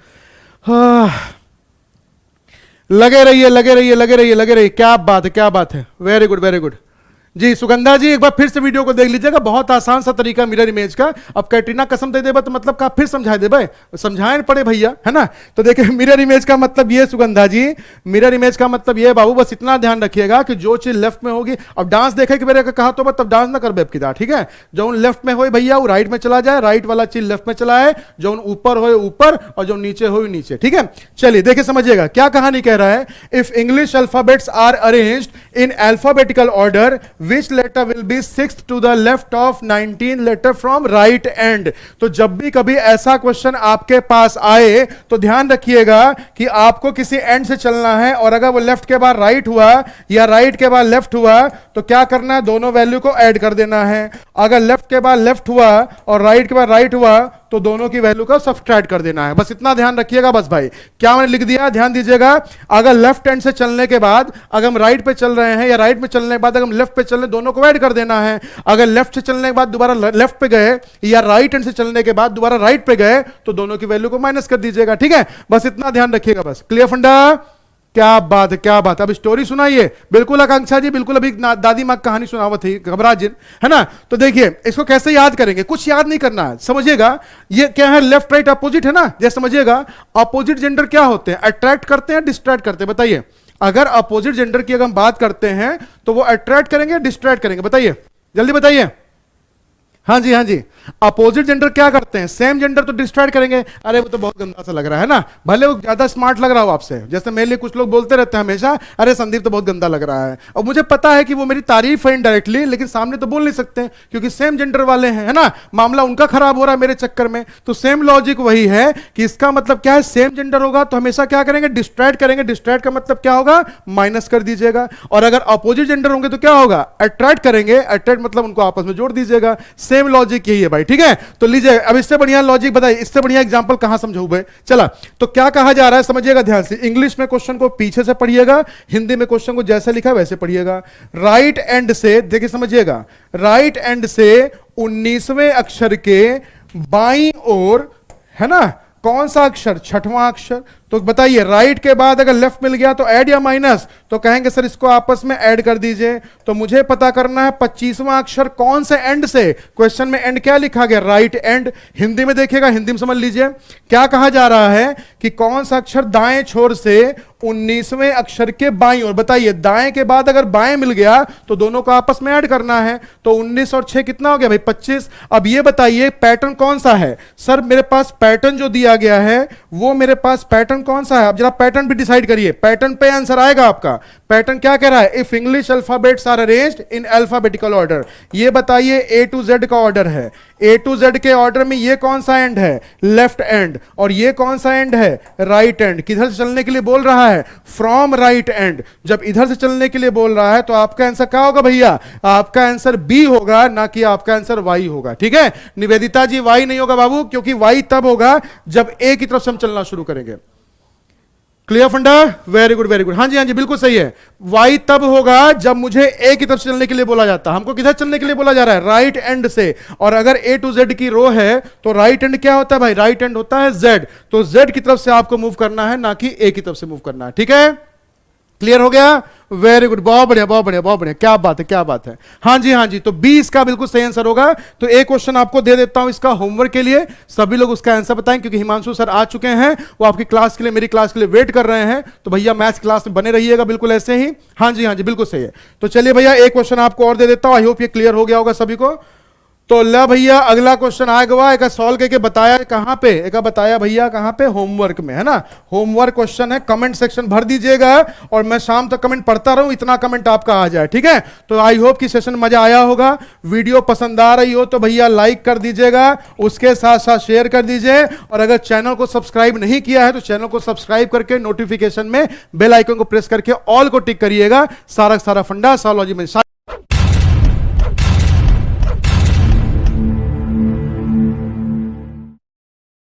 लगे रहिए लगे रहिए लगे रहिए लगे रहिए, क्या बात है क्या बात है, वेरी गुड वेरी गुड जी। सुगंधा जी एक बार फिर से वीडियो को देख लीजिएगा, बहुत आसान सा तरीका मिरर इमेज का। अब कैटरीना कसम दे देबा तो मतलब का फिर समझा दे भाई, समझाए पड़े भैया, है ना। तो देखिए मिरर इमेज का मतलब ये सुगंधा जी, मिरर इमेज का मतलब ये बाबू, बस इतना ध्यान रखिएगा कि जो चीज लेफ्ट में होगी, अब डांस देखे कि मेरे कहा तो तब डांस ना कर बेब की, ठीक है। जो लेफ्ट में हो भैया वो राइट में चला जाए, राइट वाला चीज लेफ्ट में चला है, जो ऊपर हो ऊपर और जो नीचे हो नीचे, ठीक है। चलिए देखिए समझिएगा क्या कहानी कह रहा है। If English alphabets are arranged in alphabetical order, which letter will be sixth to the left of 19 letter from right end. तो जब भी कभी ऐसा क्वेश्चन आपके पास आए तो ध्यान रखिएगा कि आपको किसी एंड से चलना है, और अगर वो लेफ्ट के बाद राइट हुआ या राइट के बाद लेफ्ट हुआ तो क्या करना है, दोनों वैल्यू को ऐड कर देना है। अगर लेफ्ट के बाद लेफ्ट हुआ और राइट के बाद राइट हुआ तो दोनों की वैल्यू का सब्ट्रैक्ट कर देना है, बस इतना ध्यान रखिएगा। बस भाई क्या मैंने लिख दिया, ध्यान दीजिएगा। अगर लेफ्ट हैंड से चलने के बाद अगर हम राइट पे चल रहे हैं, या राइट में चलने के बाद अगर हम लेफ्ट पे चल रहे हैं, दोनों को ऐड कर देना है। अगर लेफ्ट से चलने के बाद दोबारा लेफ्ट पे गए, या राइट हैंड से चलने के बाद दोबारा राइट पे गए, तो दोनों की वैल्यू को माइनस कर दीजिएगा, ठीक है। बस इतना ध्यान रखिएगा, बस क्लियर फंडा। क्या बात है क्या बात है। अब स्टोरी सुनाइए, बिल्कुल आकांक्षा जी, बिल्कुल अभी दादी माँ कहानी सुनावत थी, घबरा जिन, है ना। तो देखिए इसको कैसे याद करेंगे, कुछ याद नहीं करना है, समझिएगा। ये क्या है, लेफ्ट राइट अपोजिट है ना, जैसे समझिएगा अपोजिट जेंडर क्या होते हैं, अट्रैक्ट करते हैं डिस्ट्रैक्ट करते हैं, बताइए। अगर अपोजिट जेंडर की अगर हम बात करते हैं तो वो अट्रैक्ट करेंगे डिस्ट्रैक्ट करेंगे, बताइए जल्दी बताइए। हाँ जी हाँ जी, अपोजिट जेंडर क्या करते हैं, सेम जेंडर तो डिस्ट्रैक्ट करेंगे। अरे वो तो बहुत गंदा सा लग रहा है ना, भले वो ज्यादा स्मार्ट लग रहा हो आपसे, जैसे मेरे लिए कुछ लोग बोलते रहते हैं हमेशा, अरे संदीप तो बहुत गंदा लग रहा है, और मुझे पता है कि वो मेरी तारीफ है इनडायरेक्टली, लेकिन सामने तो बोल नहीं सकते क्योंकि सेम जेंडर वाले हैं, है ना, मामला उनका खराब हो रहा है मेरे चक्कर में। तो सेम लॉजिक वही है कि इसका मतलब क्या है, सेम जेंडर होगा तो हमेशा क्या करेंगे, डिस्ट्रैक्ट करेंगे। डिस्ट्रैक्ट का मतलब क्या होगा, माइनस कर दीजिएगा। और अगर अपोजिट जेंडर होंगे तो क्या होगा, अट्रैक्ट करेंगे। अट्रैक्ट मतलब उनको आपस में जोड़ दीजिएगा। सेम लॉजिक यही है भाई, ठीक है। तो लीजिए अब इससे बढ़िया लॉजिक बताइए, इससे बढ़िया एग्जांपल कहां समझाऊं भाई। चला तो क्या कहा जा रहा है समझिएगा ध्यान से। इंग्लिश में क्वेश्चन को पीछे से पढ़िएगा, हिंदी में क्वेश्चन को जैसे लिखा है वैसे पढ़िएगा। राइट एंड से देखिए समझिएगा, राइट एंड से 19वें अक्षर के बाईं ओर, है ना, कौन सा अक्षर, छठवां अक्षर। तो बताइए राइट के बाद अगर लेफ्ट मिल गया तो ऐड या माइनस, तो कहेंगे सर इसको आपस में ऐड कर दीजिए। तो मुझे पता करना है 25वां अक्षर कौन से एंड से, क्वेश्चन में एंड क्या लिखा गया, राइट एंड। हिंदी में देखिएगा, हिंदी में समझ लीजिए क्या कहा जा रहा है कि कौन सा अक्षर दाएं छोर से 19वें अक्षर के बाईं ओर। बताइए दाएं के बाद अगर बाएं मिल गया तो दोनों को आपस में ऐड करना है। तो 19 और 6 कितना हो गया भाई, 25। अब ये बताइए पैटर्न कौन सा है, सर मेरे पास पैटर्न जो दिया गया है वो मेरे पास पैटर्न कौन सा है। अब जरा पैटर्न भी डिसाइड करिए, पैटर्न पे आंसर आएगा आपका। पैटर्न क्या कह रहा है, if English alphabets are arranged in alphabetical order. ये बताइए ए टू जेड का ऑर्डर है, ए टू जेड के ऑर्डर में ये कौन सा एंड है, लेफ्ट एंड, और ये कौन सा एंड है, राइट एंड। किधर से चलने के लिए बोल रहा है, फ्रॉम राइट एंड। जब इधर से चलने के लिए बोल रहा है तो आपका आंसर क्या होगा भैया, आपका आंसर बी होगा, ना कि आपका आंसर वाई होगा, ठीक है। निवेदिता जी वाई नहीं होगा बाबू, क्योंकि वाई तब होगा जब ए की तरफ से हम चलना शुरू करेंगे। क्लियर फंडा, वेरी गुड वेरी गुड। हाँ जी बिल्कुल सही है। वाई तब होगा जब मुझे ए की तरफ चलने के लिए बोला जाता है। हमको किधर चलने के लिए बोला जा रहा है, राइट एंड से। और अगर ए टू जेड की रो है तो राइट एंड क्या होता है भाई, राइट एंड होता है जेड। तो जेड की तरफ से आपको मूव करना है, ना कि ए की तरफ से मूव करना है, ठीक है। क्लियर हो गया, वेरी गुड, बहुत बढ़िया बहुत बढ़िया बहुत बढ़िया, क्या बात है क्या बात है। हाँ जी, तो बी इसका बिल्कुल सही आंसर होगा। तो एक क्वेश्चन आपको दे देता हूं इसका होमवर्क के लिए, सभी लोग उसका आंसर बताएं, क्योंकि हिमांशु सर आ चुके हैं, वो आपकी क्लास के लिए, मेरी क्लास के लिए वेट कर रहे हैं। तो भैया मैथ्स क्लास में बने रहिएगा बिल्कुल ऐसे ही। हाँ जी बिल्कुल सही है। तो चलिए भैया एक क्वेश्चन आपको और दे देता हूं, आई होप ये क्लियर हो गया होगा सभी को। तो ला भैया अगला क्वेश्चन आएगा, एक सॉल्व करके बताया कहां पे, एक बताया भैया कहां पे, होमवर्क में, है ना। होमवर्क क्वेश्चन है, कमेंट सेक्शन भर दीजिएगा और मैं शाम तक कमेंट पढ़ता रहूं, इतना कमेंट आपका आ जाए, ठीक है। तो आई होप कि सेशन मजा आया होगा। वीडियो पसंद आ रही हो तो भैया लाइक कर दीजिएगा, उसके साथ साथ शेयर कर दीजिए, और अगर चैनल को सब्सक्राइब नहीं किया है तो चैनल को सब्सक्राइब करके नोटिफिकेशन में बेल आइकन को प्रेस करके ऑल को टिक करिएगा। सारा फंडा सालॉजी में